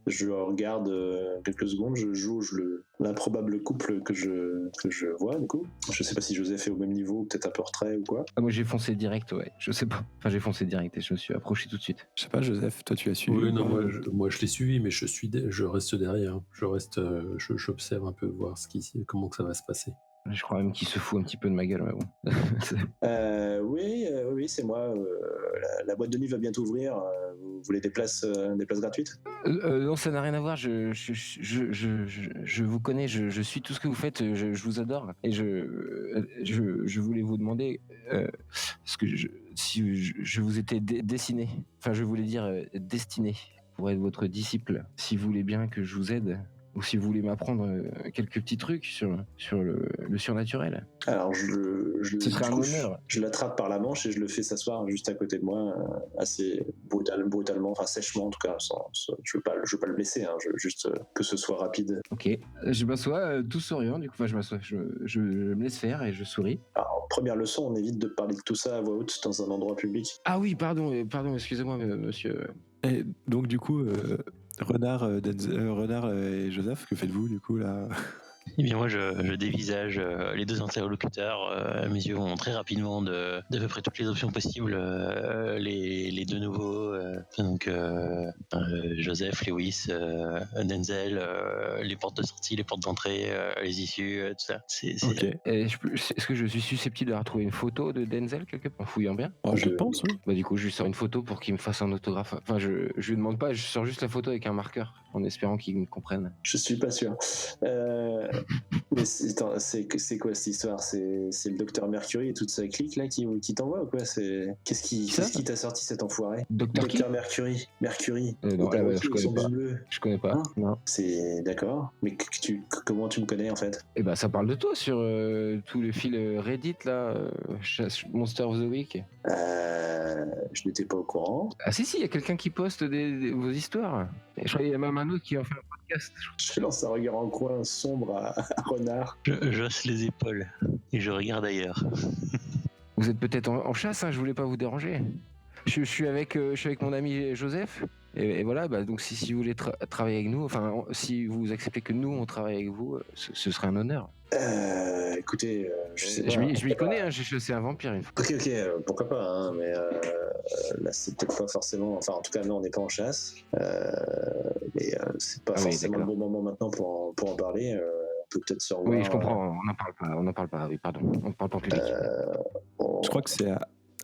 je regarde quelques secondes, je jauge l'improbable couple que je vois, du coup. Je sais pas si Joseph est au même niveau, peut-être un peu retrait ou quoi. Ah, moi, j'ai foncé direct, ouais. Je sais pas. Enfin, j'ai foncé direct et je me suis approché tout de suite. Je sais pas, Joseph, toi tu as suivi. Oui, non, moi je l'ai suivi, mais je reste derrière. J'observe un peu, voir comment que ça va se passer. Je crois même qu'il se fout un petit peu de ma gueule, mais bon. Oui, c'est moi. La boîte de nuit va bientôt ouvrir. Vous voulez des places gratuites? Non, ça n'a rien à voir. Je vous connais. Je suis tout ce que vous faites. Je vous adore. Et je voulais vous demander ce que si je vous étais dessiné. Enfin, je voulais dire destiné pour être votre disciple. Si vous voulez bien que je vous aide. Ou si vous voulez m'apprendre quelques petits trucs sur le surnaturel. Alors, Ce serait un honneur. Je l'attrape par la manche et je le fais s'asseoir juste à côté de moi, assez brutalement, enfin sèchement en tout cas. Je veux pas le blesser, hein, je veux juste que ce soit rapide. Ok, je m'assois tout souriant, du coup, enfin, je m'assois, je me laisse faire et je souris. Alors, première leçon, on évite de parler de tout ça à voix haute dans un endroit public. Ah oui, pardon, excusez-moi, monsieur. Et donc du coup, Renard et Joseph, que faites-vous du coup là? Eh bien moi je dévisage les deux interlocuteurs, mes yeux vont très rapidement d'à peu près toutes les options possibles, les deux nouveaux, donc Joseph, Lewis, Denzel, les portes de sortie, les portes d'entrée, les issues, tout ça. Ok. Est-ce que je suis susceptible de retrouver une photo de Denzel quelque part en fouillant bien? Oh, je pense, oui. Bah du coup je lui sors une photo pour qu'il me fasse un autographe. Enfin je lui demande pas, je sors juste la photo avec un marqueur en espérant qu'il me comprenne. Je suis pas sûr. Mais c'est quoi cette histoire? C'est le docteur Mercury et toute sa clique là qui t'envoie ou quoi? Qu'est-ce qui t'a sorti cet enfoiré? Docteur Mercury. Non, je connais pas. Bleu. Je connais pas. Hein? Non. C'est d'accord. Mais comment tu me connais en fait? Eh ben ça parle de toi sur tout le fil Reddit là, Monster of the Week. Je n'étais pas au courant. Ah si, il y a quelqu'un qui poste vos histoires. Et je crois qu'il y a même un autre qui en fait un podcast. Je lance un regard en coin sombre à Renard. Je hausse les épaules et je regarde ailleurs. Vous êtes peut-être en chasse, hein, je voulais pas vous déranger. Je suis avec mon ami Joseph. Et voilà, bah, donc si vous voulez travailler avec nous, enfin si vous acceptez que nous on travaille avec vous, ce serait un honneur. Écoutez, je sais pas. Je m'y connais, hein, c'est un vampire une fois. Ok, pourquoi pas, hein, mais là c'est peut-être pas forcément. Enfin, en tout cas, non, on n'est pas en chasse. Mais c'est pas forcément le bon moment maintenant pour en parler. On peut peut-être se revoir. Oui, je comprends, on n'en parle pas, oui, pardon. On ne parle pas en public. Je crois que c'est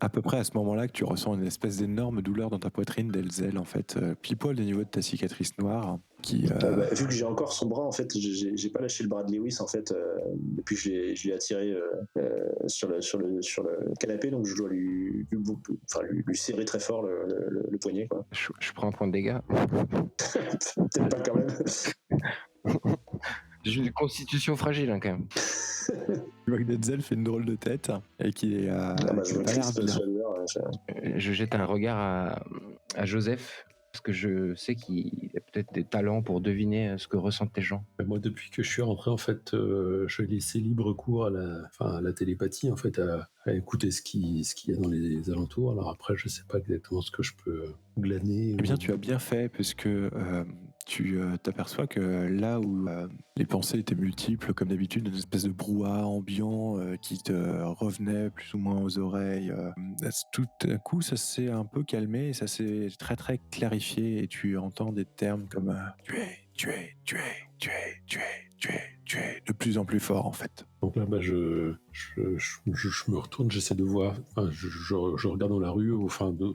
à peu près à ce moment-là que tu ressens une espèce d'énorme douleur dans ta poitrine, Denzel, en fait, pile poil au niveau de ta cicatrice noire. Vu que j'ai encore son bras, en fait, j'ai pas lâché le bras de Lewis, en fait, depuis que je l'ai attiré sur le canapé, donc je dois lui serrer très fort le poignet, quoi. Je prends un point de dégâts. Peut-être pas quand même. J'ai une constitution fragile, hein, quand même. Tu vois que Denzel fait une drôle de tête et qu'il est Je jette un regard à Joseph, parce que je sais qu'il a peut-être des talents pour deviner ce que ressentent les gens. Moi, depuis que je suis rentré, en fait, je laissais libre cours à la télépathie, en fait, à écouter ce qu'il y a dans les alentours. Alors après, je sais pas exactement ce que je peux glaner. Eh bien, tu as bien fait, parce que tu t'aperçois que là où les pensées étaient multiples, comme d'habitude, une espèce de brouhaha ambiant qui te revenait plus ou moins aux oreilles, tout à coup, ça s'est un peu calmé et ça s'est très très clarifié et tu entends des termes comme tuer, tu es de plus en plus fort en fait. Donc là, je me retourne, j'essaie de voir, je regarde dans la rue,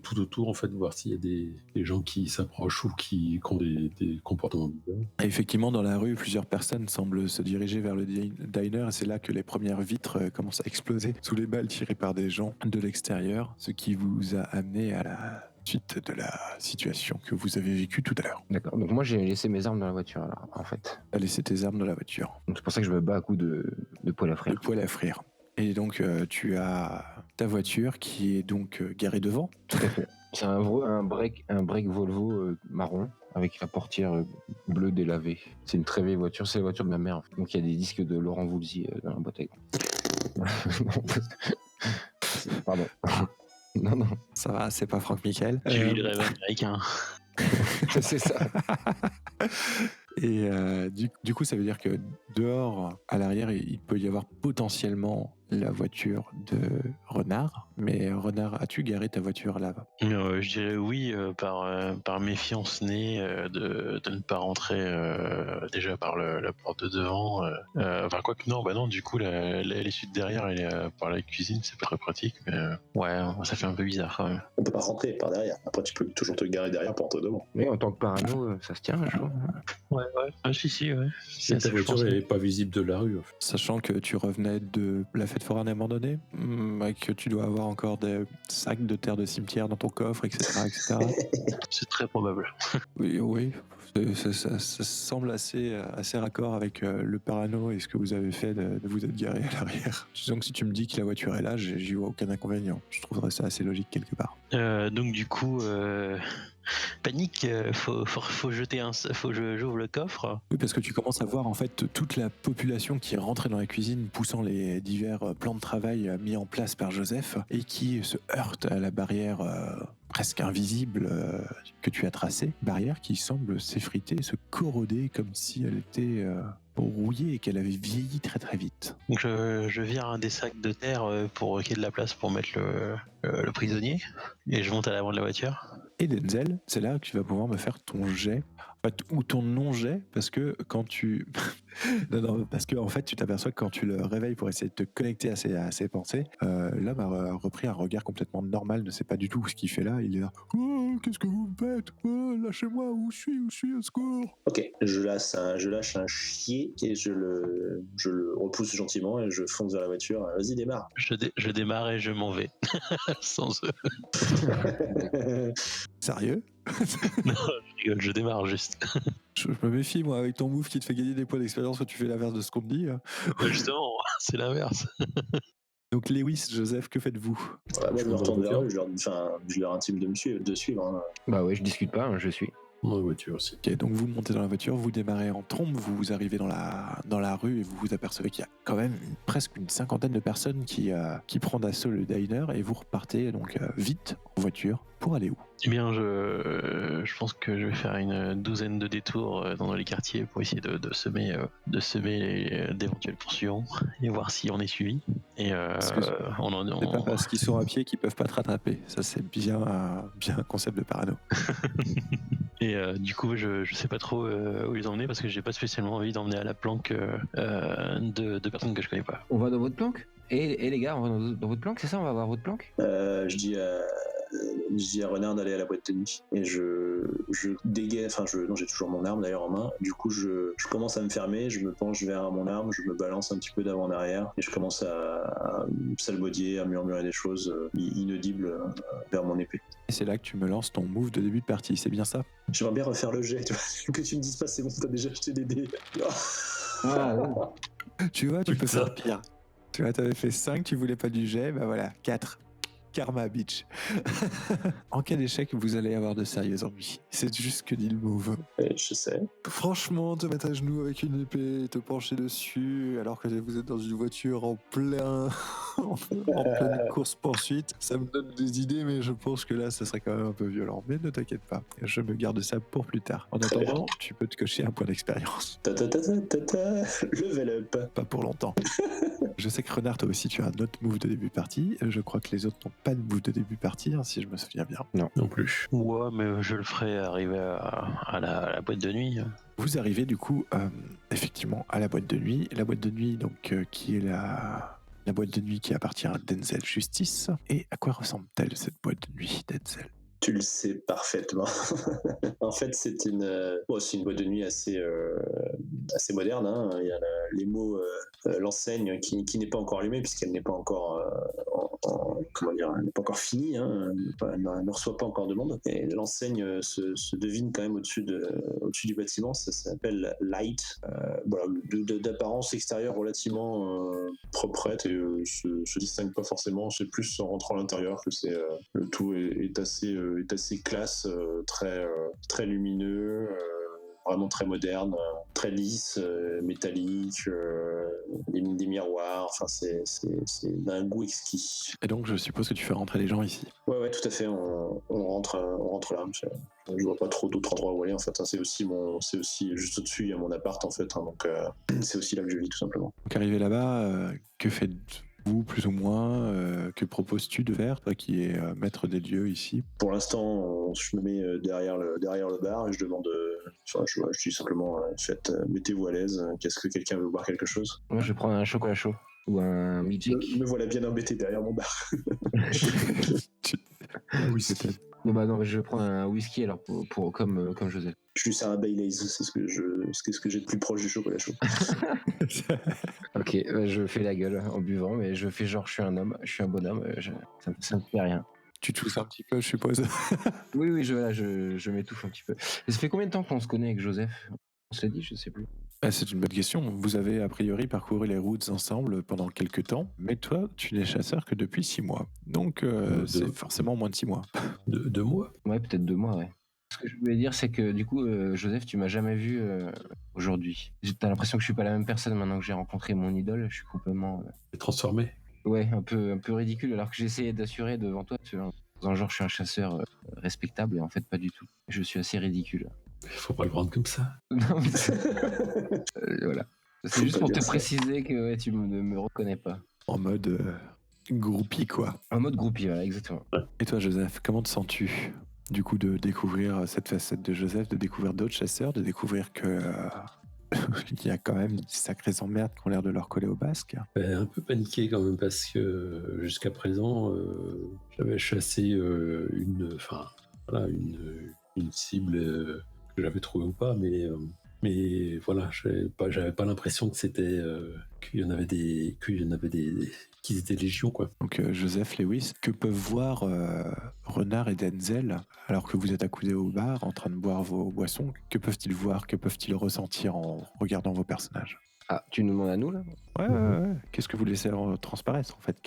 tout autour, en fait, voir s'il y a des gens qui s'approchent ou qui ont des comportements bizarres. Et effectivement, dans la rue, plusieurs personnes semblent se diriger vers le diner et c'est là que les premières vitres commencent à exploser sous les balles tirées par des gens de l'extérieur, ce qui vous a amené à la suite de la situation que vous avez vécue tout à l'heure. D'accord. Donc moi j'ai laissé mes armes dans la voiture alors, en fait. Tu as laissé tes armes dans la voiture. Donc c'est pour ça que je me bats à coups de poêle à frire. Le poêle à frire. Et donc tu as ta voiture qui est donc garée devant. Tout à fait. C'est un break Volvo marron avec la portière bleue délavée. C'est une très vieille voiture, c'est la voiture de ma mère en fait. Donc il y a des disques de Laurent Voulzy dans la boîte à Pardon. Non. Ça va, c'est pas Franck Michael. J'ai eu le rêve américain. C'est ça. Et du coup, ça veut dire que dehors, à l'arrière, il peut y avoir potentiellement la voiture de Renard. Mais Renard, as-tu garé ta voiture là-bas ? Je dirais oui, par méfiance née de ne pas rentrer déjà par la porte de devant. Enfin, quoi que non, du coup, l'issue de derrière, elle est par la cuisine, c'est pas très pratique. Mais ouais, ça fait un peu bizarre quand même. On peut pas rentrer par derrière. Après, tu peux toujours te garer derrière pour rentrer devant. Mais en tant que parano, ça se tient, je crois. Ouais. Ah, si, ouais. Et ta voiture n'est pas visible de la rue, en fait. Sachant que tu revenais de la fête foraine abandonnée, et que tu dois avoir encore des sacs de terre de cimetière dans ton coffre, etc. C'est très probable. Oui. Ça semble assez raccord avec le parano et ce que vous avez fait de vous être garé à l'arrière. Disons que si tu me dis que la voiture est là, j'y vois aucun inconvénient. Je trouverais ça assez logique quelque part. Donc du coup, panique, faut que j'ouvre le coffre. Oui, parce que tu commences à voir en fait toute la population qui est rentrée dans la cuisine, poussant les divers plans de travail mis en place par Joseph et qui se heurte à la barrière presque invisible que tu as tracée, barrière qui semble s'effriter, se corroder comme si elle était rouillée et qu'elle avait vieilli très très vite. Donc je vire un des sacs de terre pour qu'il y ait de la place pour mettre le prisonnier et je monte à l'avant de la voiture. Et Denzel, c'est là que tu vas pouvoir me faire ton jet, ou ton non-jet, parce que quand tu... parce que en fait, tu t'aperçois que quand tu le réveilles pour essayer de te connecter à ses pensées, l'homme a repris un regard complètement normal, ne sait pas du tout ce qu'il fait là, il est là « Oh, qu'est-ce que vous me faites ? Oh, lâchez-moi, où je suis, au secours !» Ok, je lâche un chier et je le repousse gentiment et je fonce vers la voiture. Vas-y, démarre. Je démarre et je m'en vais. Sans eux. Sérieux ? Non, je rigole, je démarre juste. Je me méfie, moi, avec ton move qui te fait gagner des points d'expérience quand tu fais l'inverse de ce qu'on te dit. Justement, c'est l'inverse. Donc Lewis, Joseph, que faites-vous ? Moi, je me retourne vers eux, je leur intime de suivre. Hein. Bah ouais, je discute pas, je suis. Dans la voiture aussi. Ok, donc vous montez dans la voiture, vous démarrez en trombe, vous arrivez dans la rue et vous vous apercevez qu'il y a quand même presque une cinquantaine de personnes qui prennent d'assaut le diner et vous repartez donc vite en voiture pour aller où ? Eh bien, je pense que je vais faire une douzaine de détours dans les quartiers pour essayer de semer d'éventuels poursuivants et voir si on est suivi. Et C'est pas parce qu'ils sont à pied qu'ils peuvent pas te rattraper. Ça, c'est bien un concept de parano. Et du coup, je sais pas trop où les emmener parce que j'ai pas spécialement envie d'emmener à la planque de personnes que je connais pas. On va dans votre planque ? Et les gars, on va dans votre planque, c'est ça ? On va voir votre planque ? Je dis à Renard d'aller à la boîte de nuit et je dégaine, non, j'ai toujours mon arme d'ailleurs en main. Du coup, je commence à me fermer, je me penche vers mon arme, je me balance un petit peu d'avant en arrière et je commence à salmodier, à murmurer des choses inaudibles vers mon épée. Et c'est là que tu me lances ton move de début de partie, c'est bien ça ? J'aimerais bien refaire le jet, tu vois, que tu me dises pas c'est bon, t'as déjà acheté des dés. Tu vois, tu peux faire pire. Tu vois, t'avais fait 5, tu voulais pas du jet, bah voilà, 4. Karma, bitch. En cas d'échec, vous allez avoir de sérieux ennuis. C'est juste ce que dit le move. Je sais. Franchement, te mettre à genoux avec une épée et te pencher dessus alors que vous êtes dans une voiture en pleine course-poursuite, ça me donne des idées, mais je pense que là, ça serait quand même un peu violent. Mais ne t'inquiète pas, je me garde ça pour plus tard. En attendant, tu peux te cocher un point d'expérience. Level up. Pas pour longtemps. Je sais que Renard, toi aussi, tu as un autre move de début de partie. Je crois que les autres n'ont pas de move de début de partie, hein, si je me souviens bien. Non plus. Ouais, mais je le ferai arriver à la boîte de nuit. Vous arrivez du coup, effectivement, à la boîte de nuit. La boîte de nuit, donc, qui est la boîte de nuit qui appartient à Denzel Justice. Et à quoi ressemble-t-elle, cette boîte de nuit, Denzel? Tu le sais parfaitement. En fait, c'est une boîte de nuit assez moderne. Hein. Il y a les mots, l'enseigne qui n'est pas encore allumée puisqu'elle n'est pas encore, elle n'est pas encore finie. Hein. Elle ne reçoit pas encore de monde. Et l'enseigne se devine quand même au-dessus du bâtiment. Ça s'appelle Light. Voilà, d'apparence extérieure relativement proprette et se distingue pas forcément. C'est plus en rentrant à l'intérieur que c'est le tout est assez classe, très lumineux, vraiment très moderne, très lisse, métallique, des miroirs, enfin c'est d'un goût exquis. Et donc, je suppose que tu fais rentrer les gens ici. Ouais, tout à fait, on rentre là. Je vois pas trop d'autres endroits où aller en fait. Hein. C'est aussi juste au-dessus, il y a mon appart en fait. Hein, donc c'est aussi là que je vis tout simplement. Donc, arrivé là-bas, que faites-vous plus ou moins? Que proposes-tu de faire, toi qui es maître des lieux ici? Pour l'instant, je me mets derrière le bar et je demande. Je dis simplement, mettez-vous à l'aise. Qu'est-ce que quelqu'un veut boire quelque chose? Moi, je vais prendre un chocolat chaud ou un milkshake. Me voilà bien embêté derrière mon bar. Oui, peut-être. Bon bah non, je vais prendre un whisky alors comme Joseph. Je lui sers un Baileys, c'est ce que j'ai de plus proche du chocolat chaud. Ok, je fais la gueule en buvant, mais je fais genre je suis un homme, je suis un bonhomme, ça me fait rien. Tu tousses un petit peu, je suppose. Oui, je m'étouffe un petit peu. Et ça fait combien de temps qu'on se connaît avec Joseph? On se l'a dit, je sais plus. C'est une bonne question. Vous avez a priori parcouru les routes ensemble pendant quelques temps, mais toi, tu n'es chasseur que depuis 6 mois. Donc, c'est forcément moins de 6 mois. 2 mois? Ouais, peut-être 2 mois, ouais. Ce que je voulais dire, c'est que du coup, Joseph, tu m'as jamais vu aujourd'hui. T'as l'impression que je suis pas la même personne maintenant que j'ai rencontré mon idole. Je suis complètement... Transformé? Ouais, un peu ridicule, alors que j'essayais d'assurer devant toi, tu vois, dans un genre, je suis un chasseur respectable, et en fait, pas du tout. Je suis assez ridicule. Il faut pas le prendre comme ça. Non, mais voilà. C'est juste pour te préciser que ouais, tu ne me reconnais pas. En mode groupie, quoi. En mode groupie, voilà, exactement. Et toi, Joseph, comment te sens-tu du coup de découvrir cette facette de Joseph, de découvrir d'autres chasseurs, de découvrir que il y a quand même des sacrées emmerdes qui ont l'air de leur coller au basque? Un peu paniqué quand même parce que jusqu'à présent, j'avais chassé une cible que j'avais trouvée ou pas, mais voilà, j'avais pas l'impression que c'était qu'ils étaient légion, quoi. Donc Joseph, Lewis, que peuvent voir Renard et Denzel alors que vous êtes accoudés au bar en train de boire vos boissons? Que peuvent-ils voir? Que peuvent-ils ressentir en regardant vos personnages? Ah, tu nous demandes à nous là? Ouais. Qu'est-ce que vous laissez transparaître en fait?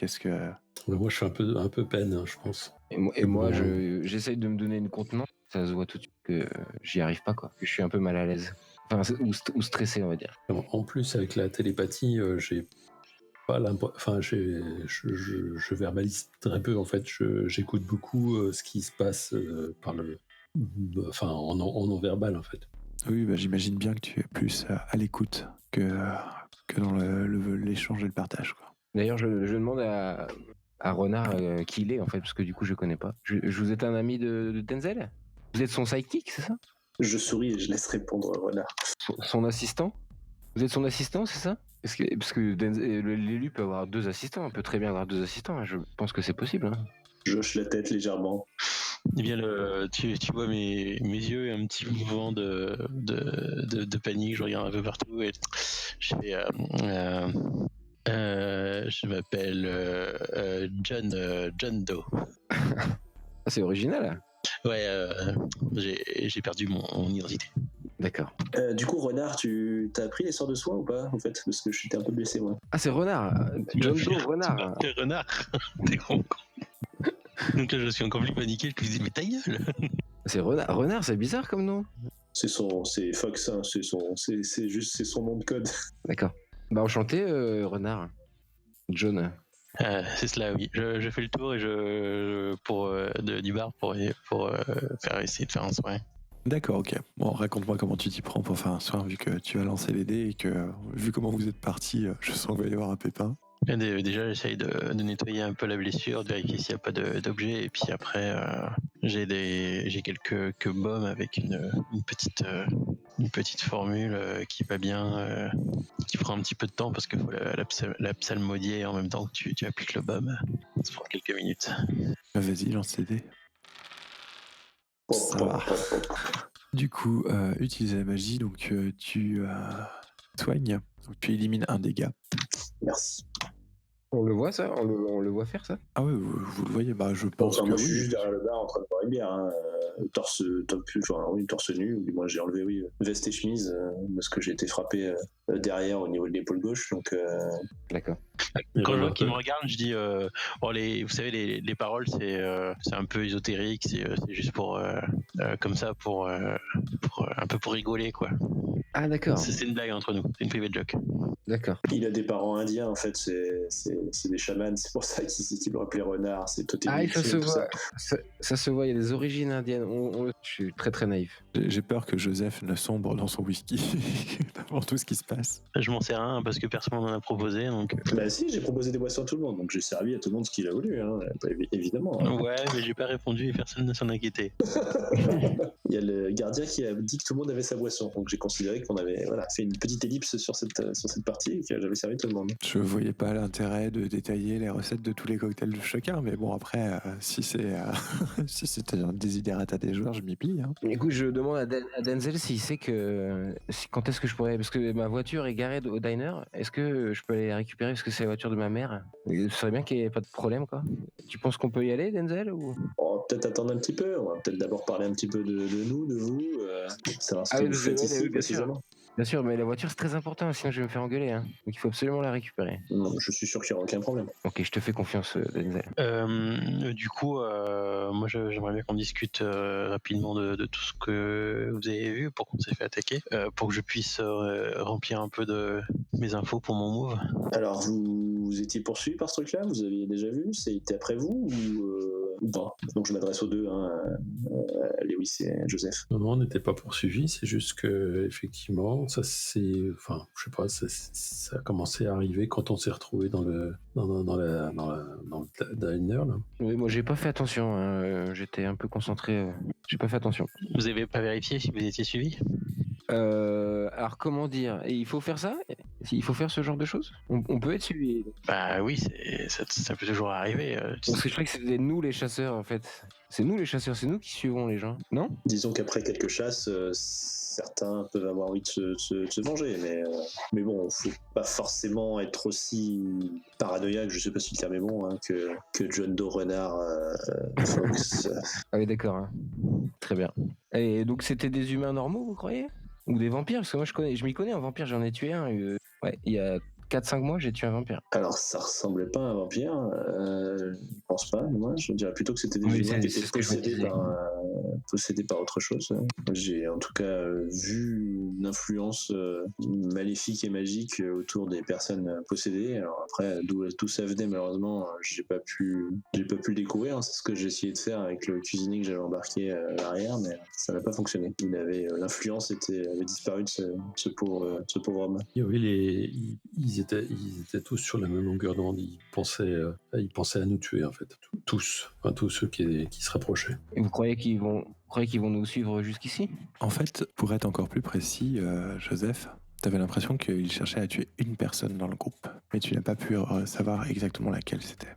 Moi, je suis un peu peine, hein, je pense. Et moi, j'essaye de me donner une contenance. Ça se voit tout de suite que j'y arrive pas, quoi. Que je suis un peu mal à l'aise. Enfin, ou stressé, on va dire. En plus, avec la télépathie, j'ai pas je verbalise très peu, en fait. J'écoute beaucoup ce qui se passe en non-verbal, en fait. Oui, j'imagine bien que tu es plus à l'écoute que dans l'échange et le partage, quoi. D'ailleurs, je demande à Renard qui il est, en fait, parce que du coup, je connais pas. Vous êtes un ami de Denzel? Vous êtes son sidekick, c'est ça? Je souris et je laisse répondre Renard. Son assistant? Vous êtes son assistant, c'est ça? Parce que l'élu peut avoir 2 assistants, on peut très bien avoir 2 assistants, hein. Je pense que c'est possible. Hein. Je hoche la tête légèrement. Eh bien, tu vois mes yeux et un petit mouvement de panique, je regarde un peu partout et je fais... je m'appelle John Doe. Ah, c'est original. Ouais, j'ai perdu mon identité. D'accord. Du coup, Renard, tu t'as appris les sorts de soins ou pas, en fait? Parce que je suis un peu blessé, moi. Ah, c'est Renard. John Doe, Renard. T'es Renard. T'es con. Donc là, je suis encore plus paniqué. Je me dis, mais ta gueule. C'est Renard. Renard, c'est bizarre comme nom. C'est Fox, hein, c'est son nom de code. D'accord. Bah, enchanté, Renard. John. C'est cela, oui. Je fais le tour et du bar pour essayer de faire un soin. D'accord, ok. Bon, raconte-moi comment tu t'y prends pour faire un soin, vu que tu as lancé les dés et que, vu comment vous êtes partis, je sens qu'il va y avoir un pépin. Déjà, j'essaye de nettoyer un peu la blessure, de vérifier s'il n'y a pas d'objet, et puis après, j'ai quelques baumes avec une petite formule qui va bien, qui prend un petit peu de temps parce qu'il faut la psalmodier en même temps que tu appliques le baume. Ça prend quelques minutes. Vas-y, lance les dés. Ça va. Du coup, utilise la magie, donc tu soignes, donc tu élimines un dégât. Merci. On le voit ça, on le voit faire ça. Ah ouais, vous le voyez, bah je pense Enfin, que moi, je suis oui. juste derrière le bar en train de boire une bière. Hein. Torse nu, ou du moins j'ai enlevé, oui, veste et chemise, parce que j'ai été frappé derrière au niveau de l'épaule gauche. Donc, D'accord. Quand je vois qu'il me regarde, je dis vous savez, les paroles, c'est un peu ésotérique, c'est juste pour comme ça, pour un peu pour rigoler, quoi. Ah d'accord. C'est une blague entre nous, c'est une private joke. D'accord. il a des parents indiens, en fait, c'est des chamans, c'est pour ça qu'il me rappelait renard, c'est totémique. Ah, ça se voit. Ça se voit, il y a des origines indiennes. Je suis très très naïf. J'ai peur que Joseph ne sombre dans son whisky avant tout ce qui se passe. Je m'en sers un parce que personne m'en a proposé, donc. Bah si, j'ai proposé des boissons à tout le monde, donc j'ai servi à tout le monde ce qu'il a voulu, hein, évidemment. Hein. Ouais, mais j'ai pas répondu et personne ne s'en inquiétait. Il y a le gardien qui a dit que tout le monde avait sa boisson, donc j'ai considéré qu'on avait fait une petite ellipse sur cette partie et que j'avais servi tout le monde. Je voyais pas l'intérêt de détailler les recettes de tous les cocktails de chacun, mais bon après, si c'est si c'est un désidérata des joueurs, je m'y plie. Hein. Écoute, je demande à Denzel s'il sait quand est-ce que je pourrais, parce que ma voiture est garée au diner, est-ce que je peux aller la récupérer parce que c'est la voiture de ma mère. Ce serait bien qu'il n'y ait pas de problème, quoi. Tu penses qu'on peut y aller, Denzel, ou... On va peut-être attendre un petit peu, on va peut-être d'abord parler un petit peu de nous, de vous, savoir ce que vous faites ici précisément. Bien sûr, mais la voiture c'est très important, sinon je vais me faire engueuler. Hein. Donc il faut absolument la récupérer. Non, je suis sûr qu'il n'y aura aucun problème. Ok, je te fais confiance, Denzel. Du coup, moi j'aimerais bien qu'on discute rapidement de tout ce que vous avez vu pour qu'on s'est fait attaquer, pour que je puisse remplir un peu de mes infos pour mon move. Alors, vous étiez poursuivi par ce truc-là? Vous aviez déjà vu? C'était après vous ou pas? Donc je m'adresse aux deux, hein, Lewis et Joseph. Non, on n'était pas poursuivi, c'est juste que effectivement, ça a commencé à arriver quand on s'est retrouvé dans le diner là. Oui, moi j'ai pas fait attention, hein. J'étais un peu concentré, j'ai pas fait attention. Vous avez pas vérifié si vous étiez suivi? Alors comment dire, il faut faire ça? Il faut faire ce genre de choses? On peut être suivi? Bah oui, ça peut toujours arriver. Parce que je croyais que c'était nous les chasseurs en fait. C'est nous les chasseurs, c'est nous qui suivons les gens, non? Disons qu'après quelques chasses, certains peuvent avoir envie de se venger, mais bon, faut pas forcément être aussi paranoïaque, je sais pas si le terme est bon, hein, que John Doe Renard Fox. Ah oui, d'accord. Hein. Très bien. Et donc c'était des humains normaux, vous croyez? Ou des vampires? Parce que moi je m'y connais en vampire, j'en ai tué un. Ouais, il y a 4-5 mois, j'ai tué un vampire. Alors, ça ressemblait pas à un vampire, je pense pas, moi, je dirais plutôt que c'était des humains qui étaient possédés par autre chose. J'ai en tout cas vu une influence maléfique et magique autour des personnes possédées. Alors après, d'où ça venait, malheureusement, j'ai pas pu le découvrir. C'est ce que j'ai essayé de faire avec le cuisinier que j'avais embarqué à l'arrière, mais ça n'a pas fonctionné. L'influence avait disparu de ce pauvre homme. Et oui, ils étaient tous sur la même longueur d'onde. Ils pensaient à nous tuer en fait, tous ceux qui se rapprochaient. Et vous croyez qu'ils vont nous suivre jusqu'ici? En fait, pour être encore plus précis, Joseph, t'avais l'impression qu'ils cherchaient à tuer une personne dans le groupe, mais tu n'as pas pu savoir exactement laquelle c'était.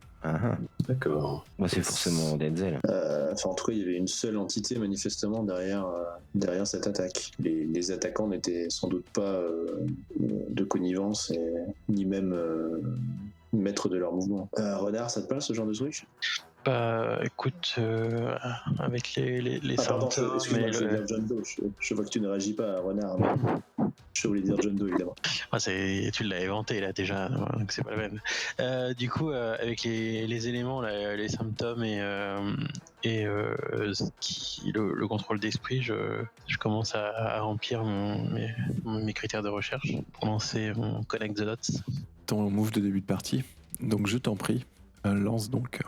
D'accord. Moi, c'est forcément Denzel. En tout cas, il y avait une seule entité manifestement derrière cette attaque. Les attaquants n'étaient sans doute pas de connivence ni même maîtres de leur mouvement. Renard, ça te parle ce genre de truc? Bah écoute, avec les pardon, symptômes, excuse-moi, je veux dire John Doe. Je vois que tu ne réagis pas à Renard. Mais je voulais dire John Doe, évidemment. Tu l'as inventé là déjà, donc c'est pas la peine. Du coup, avec les éléments, là, les symptômes et le contrôle d'esprit, je commence à remplir mes critères de recherche pour lancer mon Connect the Dots. Ton move de début de partie. Donc je t'en prie, lance donc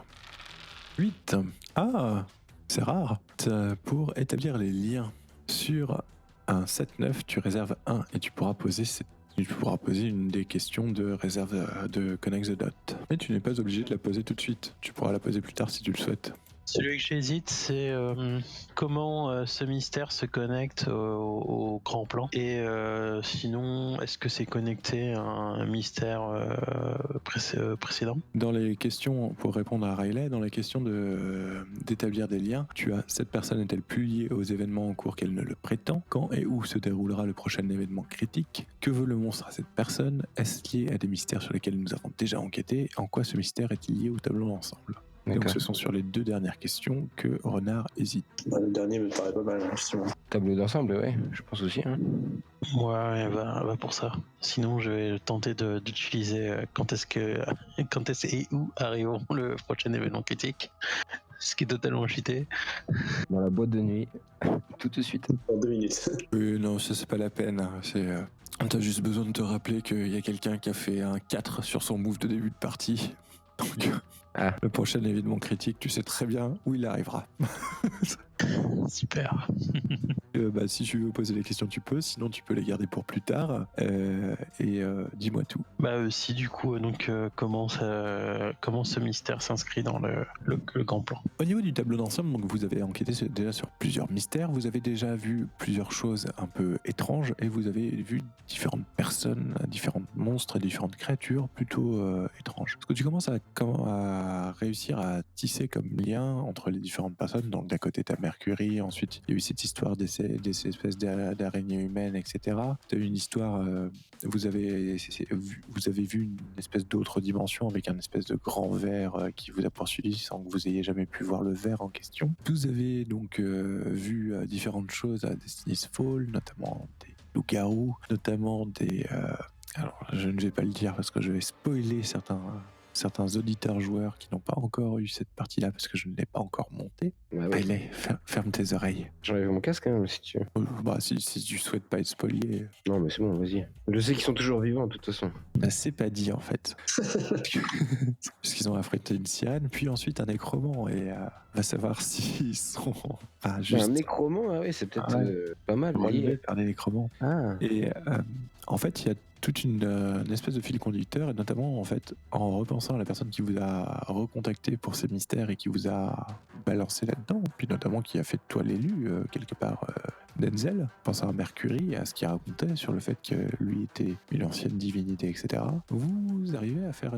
8. Ah, c'est rare. Pour établir les liens Sur un 7-9, tu réserves 1 et tu pourras poser une des questions de réserve de Connect the Dot. Mais tu n'es pas obligé de la poser tout de suite. Tu pourras la poser plus tard si tu le souhaites. Celui que j'hésite, c'est comment ce mystère se connecte au grand plan. Et sinon, est-ce que c'est connecté à un mystère précédent? Dans les questions, pour répondre à Riley, dans les questions d'établir des liens, tu as cette personne est-elle plus liée aux événements en cours qu'elle ne le prétend? Quand et où se déroulera le prochain événement critique? Que veut le monstre à cette personne? Est-ce lié à des mystères sur lesquels nous avons déjà enquêté? En quoi ce mystère est-il lié au tableau d'ensemble? Donc ce sont sur les 2 dernières questions que Renard hésite. Le dernier me paraît pas mal, justement. Tableau d'ensemble, ouais, je pense aussi. Hein. Ouais, va pour ça. Sinon, je vais tenter d'utiliser quand est-ce et où arriveront le prochain événement critique. Ce qui est totalement cheaté. Dans la boîte de nuit, tout de suite. En 2 minutes. Non, ça c'est pas la peine. Hein. T'as juste besoin de te rappeler qu'il y a quelqu'un qui a fait un 4 sur son move de début de partie. Donc, le prochain événement critique, tu sais très bien où il arrivera. Super. Si tu veux poser les questions, tu peux. Sinon, tu peux les garder pour plus tard. Dis-moi tout. Si du coup, comment ce mystère s'inscrit dans le grand plan? Au niveau du tableau d'ensemble, donc vous avez enquêté déjà sur plusieurs mystères. Vous avez déjà vu plusieurs choses un peu étranges et vous avez vu différentes personnes, différents monstres et différentes créatures plutôt étranges. Parce que tu commences à réussir à tisser comme lien entre les différentes personnes. Donc d'un côté, t'as Mercury, ensuite il y a eu cette histoire des espèces d'araignées humaines, etc. Tu as eu une histoire, vous avez vu une espèce d'autre dimension avec un espèce de grand ver qui vous a poursuivi sans que vous ayez jamais pu voir le ver en question. Vous avez donc vu différentes choses à Destiny's Fall, notamment des loups-garous, notamment des... alors je ne vais pas le dire parce que je vais spoiler certains auditeurs joueurs qui n'ont pas encore eu cette partie-là parce que je ne l'ai pas encore montée. Ouais. Allez, ferme tes oreilles. J'enlève mon casque si tu veux. Si tu souhaites pas être spolié. Non mais c'est bon, vas-y. Je sais qu'ils sont toujours vivants de toute façon. C'est pas dit en fait. Parce qu'ils ont affrété une cyanne, puis ensuite un nécromant et va savoir s'ils sont... Un nécromant, c'est peut-être pas mal. Relié par des nécromants. Ah. Et en fait, il y a toute une espèce de fil conducteur, et notamment en fait en repensant à la personne qui vous a recontacté pour ces mystères et qui vous a balancé là-dedans, puis notamment qui a fait de toi l'élu quelque part, Denzel, pensant à Mercury, à ce qu'il racontait sur le fait que lui était une ancienne divinité, etc. Vous arrivez à faire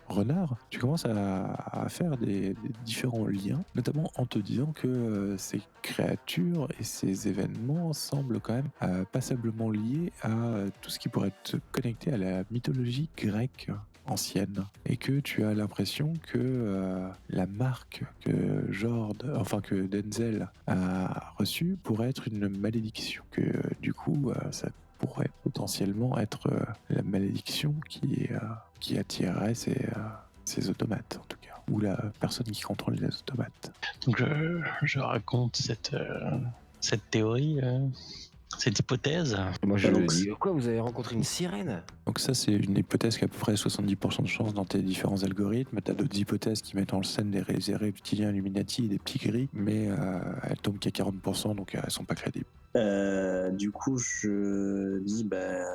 Renard, tu commences à faire des différents liens, notamment en te disant que ces créatures et ces événements semblent quand même passablement liés à tout ce qui pourrait être connecté à la mythologie grecque ancienne, et que tu as l'impression que la marque que Denzel a reçue pourrait être une malédiction, que du coup ça pourrait potentiellement être la malédiction qui attirerait ces automates en tout cas, ou la personne qui contrôle les automates. Donc je raconte cette théorie, cette hypothèse. Moi je dis, quoi, vous avez rencontré une sirène? Donc ça c'est une hypothèse qui a à peu près 70% de chance dans tes différents algorithmes. T'as d'autres hypothèses qui mettent en scène des reptiliens Illuminati et des petits gris, mais elles tombent qu'à 40%, donc elles sont pas crédibles. Du coup, je dis,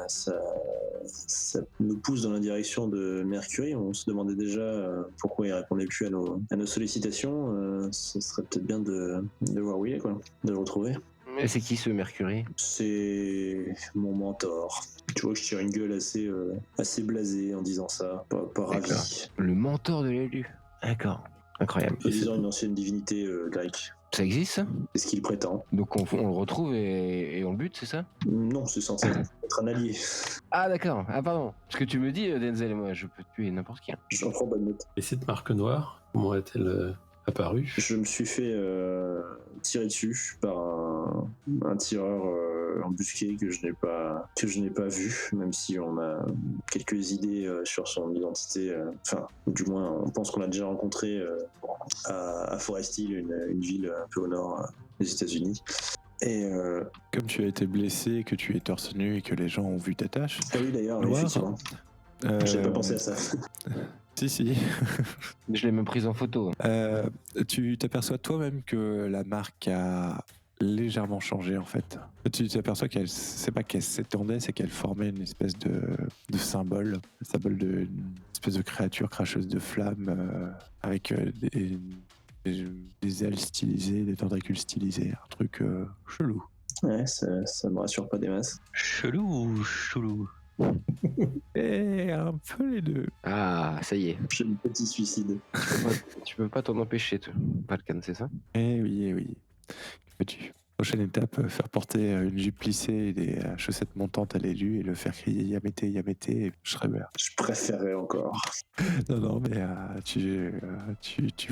ça nous pousse dans la direction de Mercury. On se demandait déjà pourquoi il répondait plus à nos sollicitations. Ce serait peut-être bien de voir où il est, quoi, de le retrouver. Et c'est qui ce Mercury? C'est mon mentor. Tu vois que je tire une gueule assez blasée en disant ça, pas ravi. Le mentor de l'élu. D'accord, incroyable. En disant une ancienne divinité grecque. Ça existe ça? C'est ce qu'il prétend. Donc on le retrouve et on le bute, c'est ça? Non, c'est censé être un allié. Ah d'accord, pardon. Ce que tu me dis, Denzel et moi, je peux tuer n'importe qui. J'en prends bonne note. Et cette marque noire, comment est-elle apparue? Je me suis fait tirer dessus par un tireur embusqué que je n'ai pas vu, même si on a quelques idées sur son identité. Du moins, on pense qu'on l'a déjà rencontré à Forest Hill, une ville un peu au nord des États-Unis. Et comme tu as été blessé, que tu es torse nu et que les gens ont vu ta tâche. Ah oui, d'ailleurs, Noir, effectivement. J'avais pas pensé à ça. Si. Je l'ai même prise en photo. Tu t'aperçois toi-même que la marque a légèrement changé en fait. Tu t'aperçois qu'elle, c'est pas qu'elle s'étendait, c'est qu'elle formait une espèce de symbole, d'une espèce de créature cracheuse de flammes avec des ailes stylisées, des tentacules stylisés, un truc chelou. Ouais, ça me rassure pas des masses. Chelou ou chelou? Et un peu les deux. Ah, ça y est. J'ai un petit suicide. Tu peux pas t'en empêcher, toi. Valkan, c'est ça? Eh oui, eh oui. Que veux-tu ? Prochaine étape, faire porter une jupe plissée et des chaussettes montantes à l'élu et le faire crier Yamete, Yamete, et je serais bien. Je préférerais encore. Non, mais tu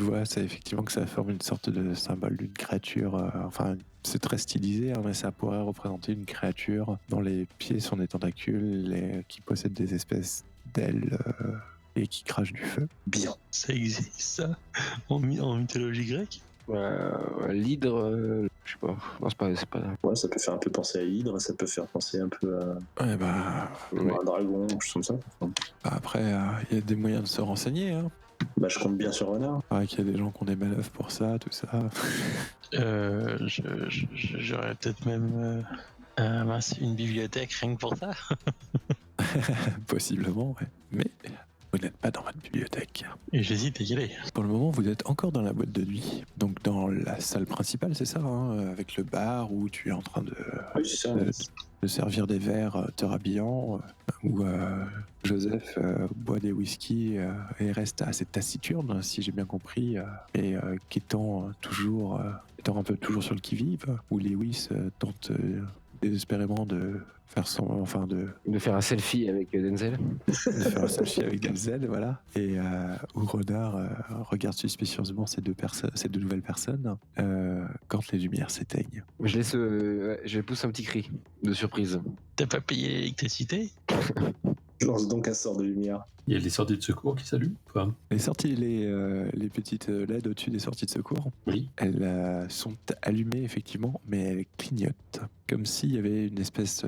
vois, c'est effectivement que ça forme une sorte de symbole d'une créature. Enfin, c'est très stylisé, hein, mais ça pourrait représenter une créature dont les pieds sont des tentacules et qui possède des espèces d'ailes et qui crache du feu. Bien. Ça existe, ça, en mythologie grecque? L'hydre, je sais pas. Non, c'est pas. Ouais, ça peut faire un peu penser à l'hydre, ça peut faire penser un peu à Ouais, bah, un dragon, quelque chose comme ça. Enfin, après, il y a des moyens de se renseigner. Hein. bah, je compte bien sur Renard. Il paraît qu'il y a des gens qui ont des manœuvres pour ça, tout ça. J'aurais peut-être même une bibliothèque rien que pour ça. Possiblement, ouais. Mais vous n'êtes pas dans votre bibliothèque. Et j'hésite à y aller. Pour le moment, vous êtes encore dans la boîte de nuit. Donc dans la salle principale, c'est ça, hein, avec le bar où tu es en train de Oui, c'est ça. de servir des verres te rhabillant, où Joseph boit des whisky et reste assez taciturne, si j'ai bien compris, et qu'étant étant un peu toujours sur le qui-vive, où Lewis tente désespérément de faire un selfie avec Denzel. de faire un selfie avec Denzel, voilà, et où Renard regarde suspicieusement ces deux nouvelles personnes quand les lumières s'éteignent. Je pousse un petit cri de surprise. T'as pas payé l'électricité? Je lance donc un sort de lumière. Il y a les sorties de secours qui s'allument ou pas? Les petites LED au-dessus des sorties de secours, Oui. elles sont allumées effectivement, mais elles clignotent, comme s'il y avait une espèce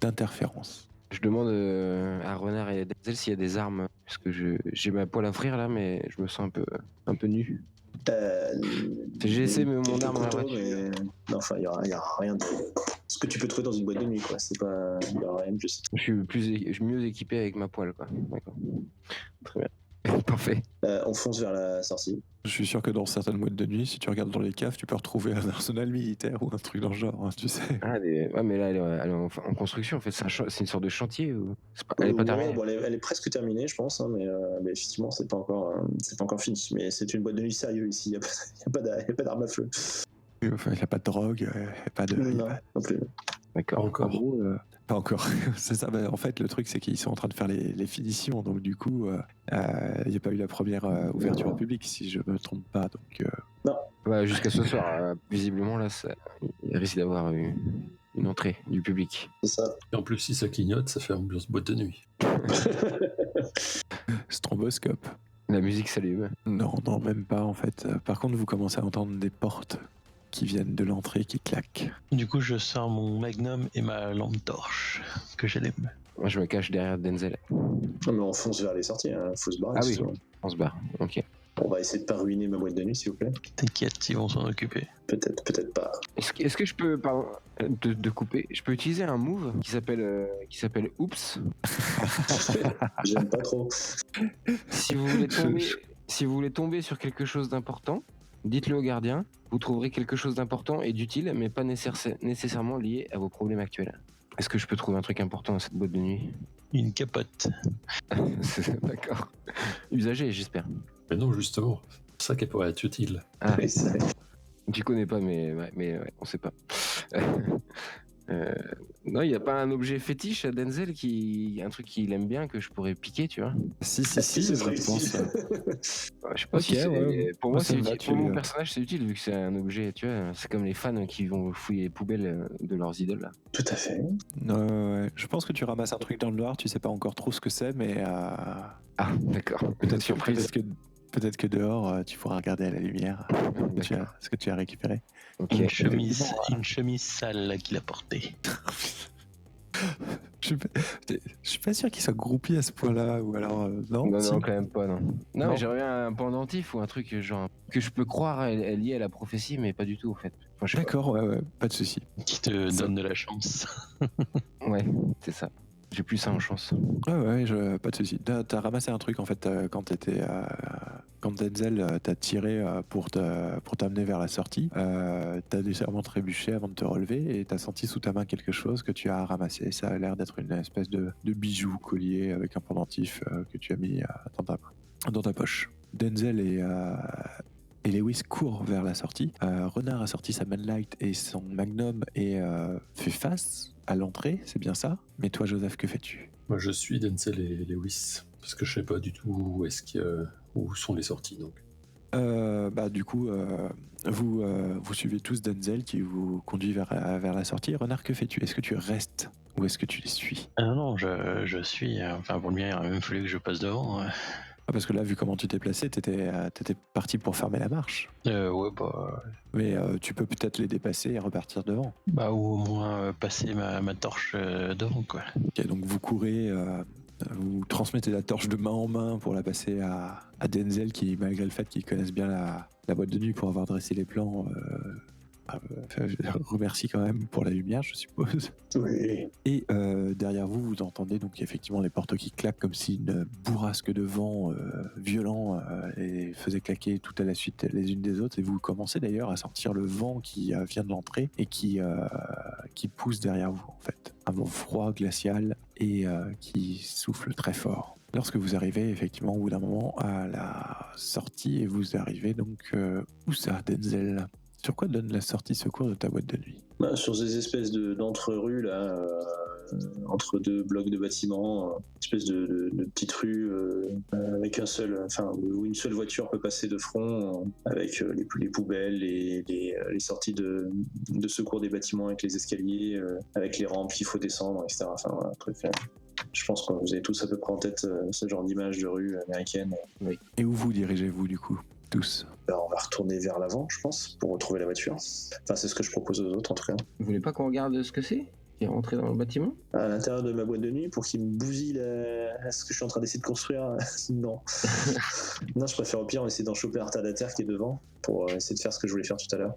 d'interférence. Je demande à Renard et à Denzel s'il y a des armes, parce que j'ai ma poêle à frire là, mais je me sens un peu nu. J'ai essayé mon quelques arme à la couteaux, voiture. mais non, enfin, il y aura rien de ce que tu peux trouver dans une boîte de nuit, quoi. C'est pas, il y aura rien de plus. Je suis mieux équipé avec ma poêle, quoi. D'accord. Très bien. Parfait. On fonce vers la sortie. Je suis sûr que dans certaines boîtes de nuit, si tu regardes dans les caves, tu peux retrouver un arsenal militaire ou un truc dans le genre, hein, tu sais. Ah, ouais, mais là, elle est en construction, en fait. C'est une sorte de chantier. Ou... Elle est pas terminée. Bon, elle est presque terminée, je pense, hein, mais effectivement, c'est pas encore fini. Mais c'est une boîte de nuit sérieuse ici. Il n'y a pas d'arme à feu. Enfin, il n'y a pas de drogue, il n'y a pas de... Non, non plus. D'accord. Encore. En gros, pas encore. C'est ça. En fait, le truc, c'est qu'ils sont en train de faire les finitions. Donc, du coup, il n'y a pas eu la première ouverture au public, si je me trompe pas. Donc, Ouais, jusqu'à ce soir, visiblement, là, il risque d'avoir une entrée du public. C'est ça. Et en plus, si ça clignote, ça fait ambiance boîte de nuit. stromboscope. La musique s'allume. Non, même pas, en fait. Par contre, vous commencez à entendre des portes qui viennent de l'entrée qui claquent. Du coup, je sors mon magnum et ma lampe torche que j'allume. Moi, je me cache derrière Denzel. Non, mais on fonce vers les sorties. Hein. Faut se barrer. Ah oui. sinon. On se barre. Ok. On va essayer de pas ruiner ma boîte de nuit, s'il vous plaît. T'inquiète, ils vont s'en occuper. Peut-être pas. Est-ce que je peux, pardon, de couper, je peux utiliser un move qui s'appelle Oops. J'aime pas trop. Si vous voulez tomber sur quelque chose d'important, dites-le au gardien. Vous trouverez quelque chose d'important et d'utile, mais pas nécessairement lié à vos problèmes actuels. Est-ce que je peux trouver un truc important dans cette boîte de nuit? Une capote. D'accord. Usagé, j'espère. Mais non, justement, c'est ça qui pourrait être utile. Ah, Oui, c'est- tu connais pas, mais on sait pas. Non, il n'y a pas un objet fétiche à Denzel un truc qu'il aime bien que je pourrais piquer, tu vois? Si, Est-ce que ce je serait pense. utile Je sais pas Ok, si c'est. ouais. Pour moi, Ça c'est me va, utile. Pour mon tu- personnage, c'est utile vu que c'est un objet, tu vois. C'est comme les fans qui vont fouiller les poubelles de leurs idoles, là. Tout à fait. Ouais. Je pense que tu ramasses un truc dans le noir, tu sais pas encore trop ce que c'est, mais Ah, d'accord. peut-être surprise. que dehors, tu pourras regarder à la lumière ce que tu as récupéré. Ok. Une chemise sale là, qu'il a portée. je suis pas sûr qu'il soit groupie à ce point-là, ou alors non. Non, si. non, quand même pas, non. Non, Non. mais j'aurais bien un pendentif ou un truc genre que je peux croire est lié à la prophétie, mais pas du tout en fait. Enfin, je sais D'accord, ouais, pas de souci. Qui te Ça- donne de la chance. pas. Ouais, c'est ça. J'ai plus ça en chance. Ouais, pas de souci. T'as ramassé un truc en fait quand t'étais, quand Denzel t'a tiré pour t'amener vers la sortie. T'as légèrement trébuché avant de te relever et t'as senti sous ta main quelque chose que tu as ramassé. Ça a l'air d'être une espèce de bijou collier avec un pendentif que tu as mis dans ta poche. Denzel et Lewis courent vers la sortie. Renard a sorti sa manlight et son magnum et fait face à l'entrée, c'est bien ça. Mais toi, Joseph, que fais-tu? Moi, je suis Denzel et Lewis, parce que je sais pas du tout où sont les sorties, donc. Du coup, vous suivez tous Denzel qui vous conduit vers la sortie. Renard, que fais-tu? Est-ce que tu restes ou est-ce que tu les suis? Ah non, je suis. Enfin, pour le mien, il aurait même fallu que je passe devant. Parce que là, vu comment tu t'es placé, t'étais parti pour fermer la marche. Ouais, bah. Mais tu peux peut-être les dépasser et repartir devant. Bah, ou au moins passer ma torche devant, quoi. Ok, donc vous courez, vous transmettez la torche de main en main pour la passer à Denzel, qui, malgré le fait qu'il connaisse bien la boîte de nuit pour avoir dressé les plans, remercie quand même pour la lumière, je suppose. Oui. Et derrière vous, vous entendez donc effectivement les portes qui claquent comme si une bourrasque de vent violent les faisait claquer tout à la suite les unes des autres. Et vous commencez d'ailleurs à sentir le vent qui vient de l'entrée et qui pousse derrière vous en fait. Un vent froid, glacial et qui souffle très fort. Lorsque vous arrivez effectivement au bout d'un moment à la sortie et vous arrivez donc où ça, Denzel? Sur quoi donne la sortie secours de ta boîte de nuit? Bah, sur ces espèces d'entre-rues là, entre deux blocs de bâtiments, espèce de petites rues avec où une seule voiture peut passer de front, avec les poubelles, les sorties de secours des bâtiments avec les escaliers, avec les rampes qu'il faut descendre, etc. Enfin, voilà, un truc. Je pense que vous avez tous à peu près en tête ce genre d'image de rue américaine. Et où vous dirigez-vous du coup? Tous. Alors, on va retourner vers l'avant, je pense, pour retrouver la voiture. Enfin, c'est ce que je propose aux autres, en tout cas. Vous voulez pas qu'on regarde ce que c'est qui est rentré dans le bâtiment? À l'intérieur de ma boîte de nuit, pour qu'il me bousille ce que je suis en train d'essayer de construire, non. Non, je préfère au pire essayer d'en choper un retardataire qui est devant, pour essayer de faire ce que je voulais faire tout à l'heure.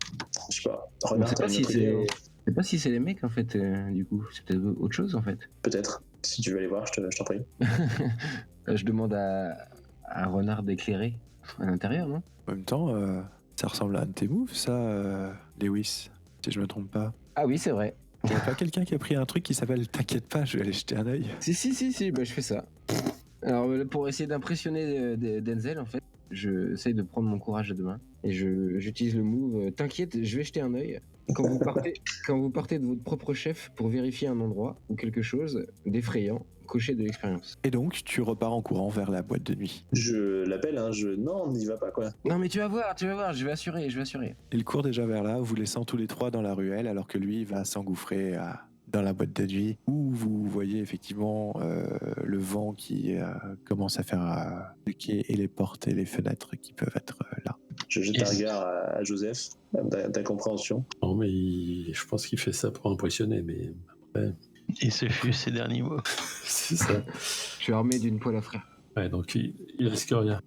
Je sais pas. Je Renard, sais t'as pas une si autre idée, c'est. hein? Je sais pas si c'est les mecs en fait, du coup. C'est peut-être autre chose en fait. Peut-être. Si tu veux aller voir, je t'en prie. Je demande à Renard d'éclairer à l'intérieur, non? En même temps, ça ressemble à un de tes moves, ça, Lewis, si je me trompe pas. Ah oui, c'est vrai. Il n'y a pas quelqu'un qui a pris un truc qui s'appelle T'inquiète pas, je vais aller jeter un œil. Si, bah je fais ça. Alors pour essayer d'impressionner Denzel en fait, j'essaye de prendre mon courage à deux mains et j'utilise le move T'inquiète, je vais jeter un œil. Quand vous partez de votre propre chef pour vérifier un endroit ou quelque chose d'effrayant, cochez de l'expérience. Et donc, tu repars en courant vers la boîte de nuit. Je l'appelle, hein, non, on n'y va pas, quoi. Non mais tu vas voir, je vais assurer. Il court déjà vers là, vous laissant tous les trois dans la ruelle, alors que lui va s'engouffrer dans la boîte de nuit, où vous voyez effectivement le vent qui commence à faire le quai et les portes et les fenêtres qui peuvent être là. Je jette un regard à Joseph, d'incompréhension. Non, mais je pense qu'il fait ça pour impressionner, mais après, Et ce fut ses derniers mots. c'est ça. Je suis armé d'une poêle à frire. Ouais, donc il risque rien.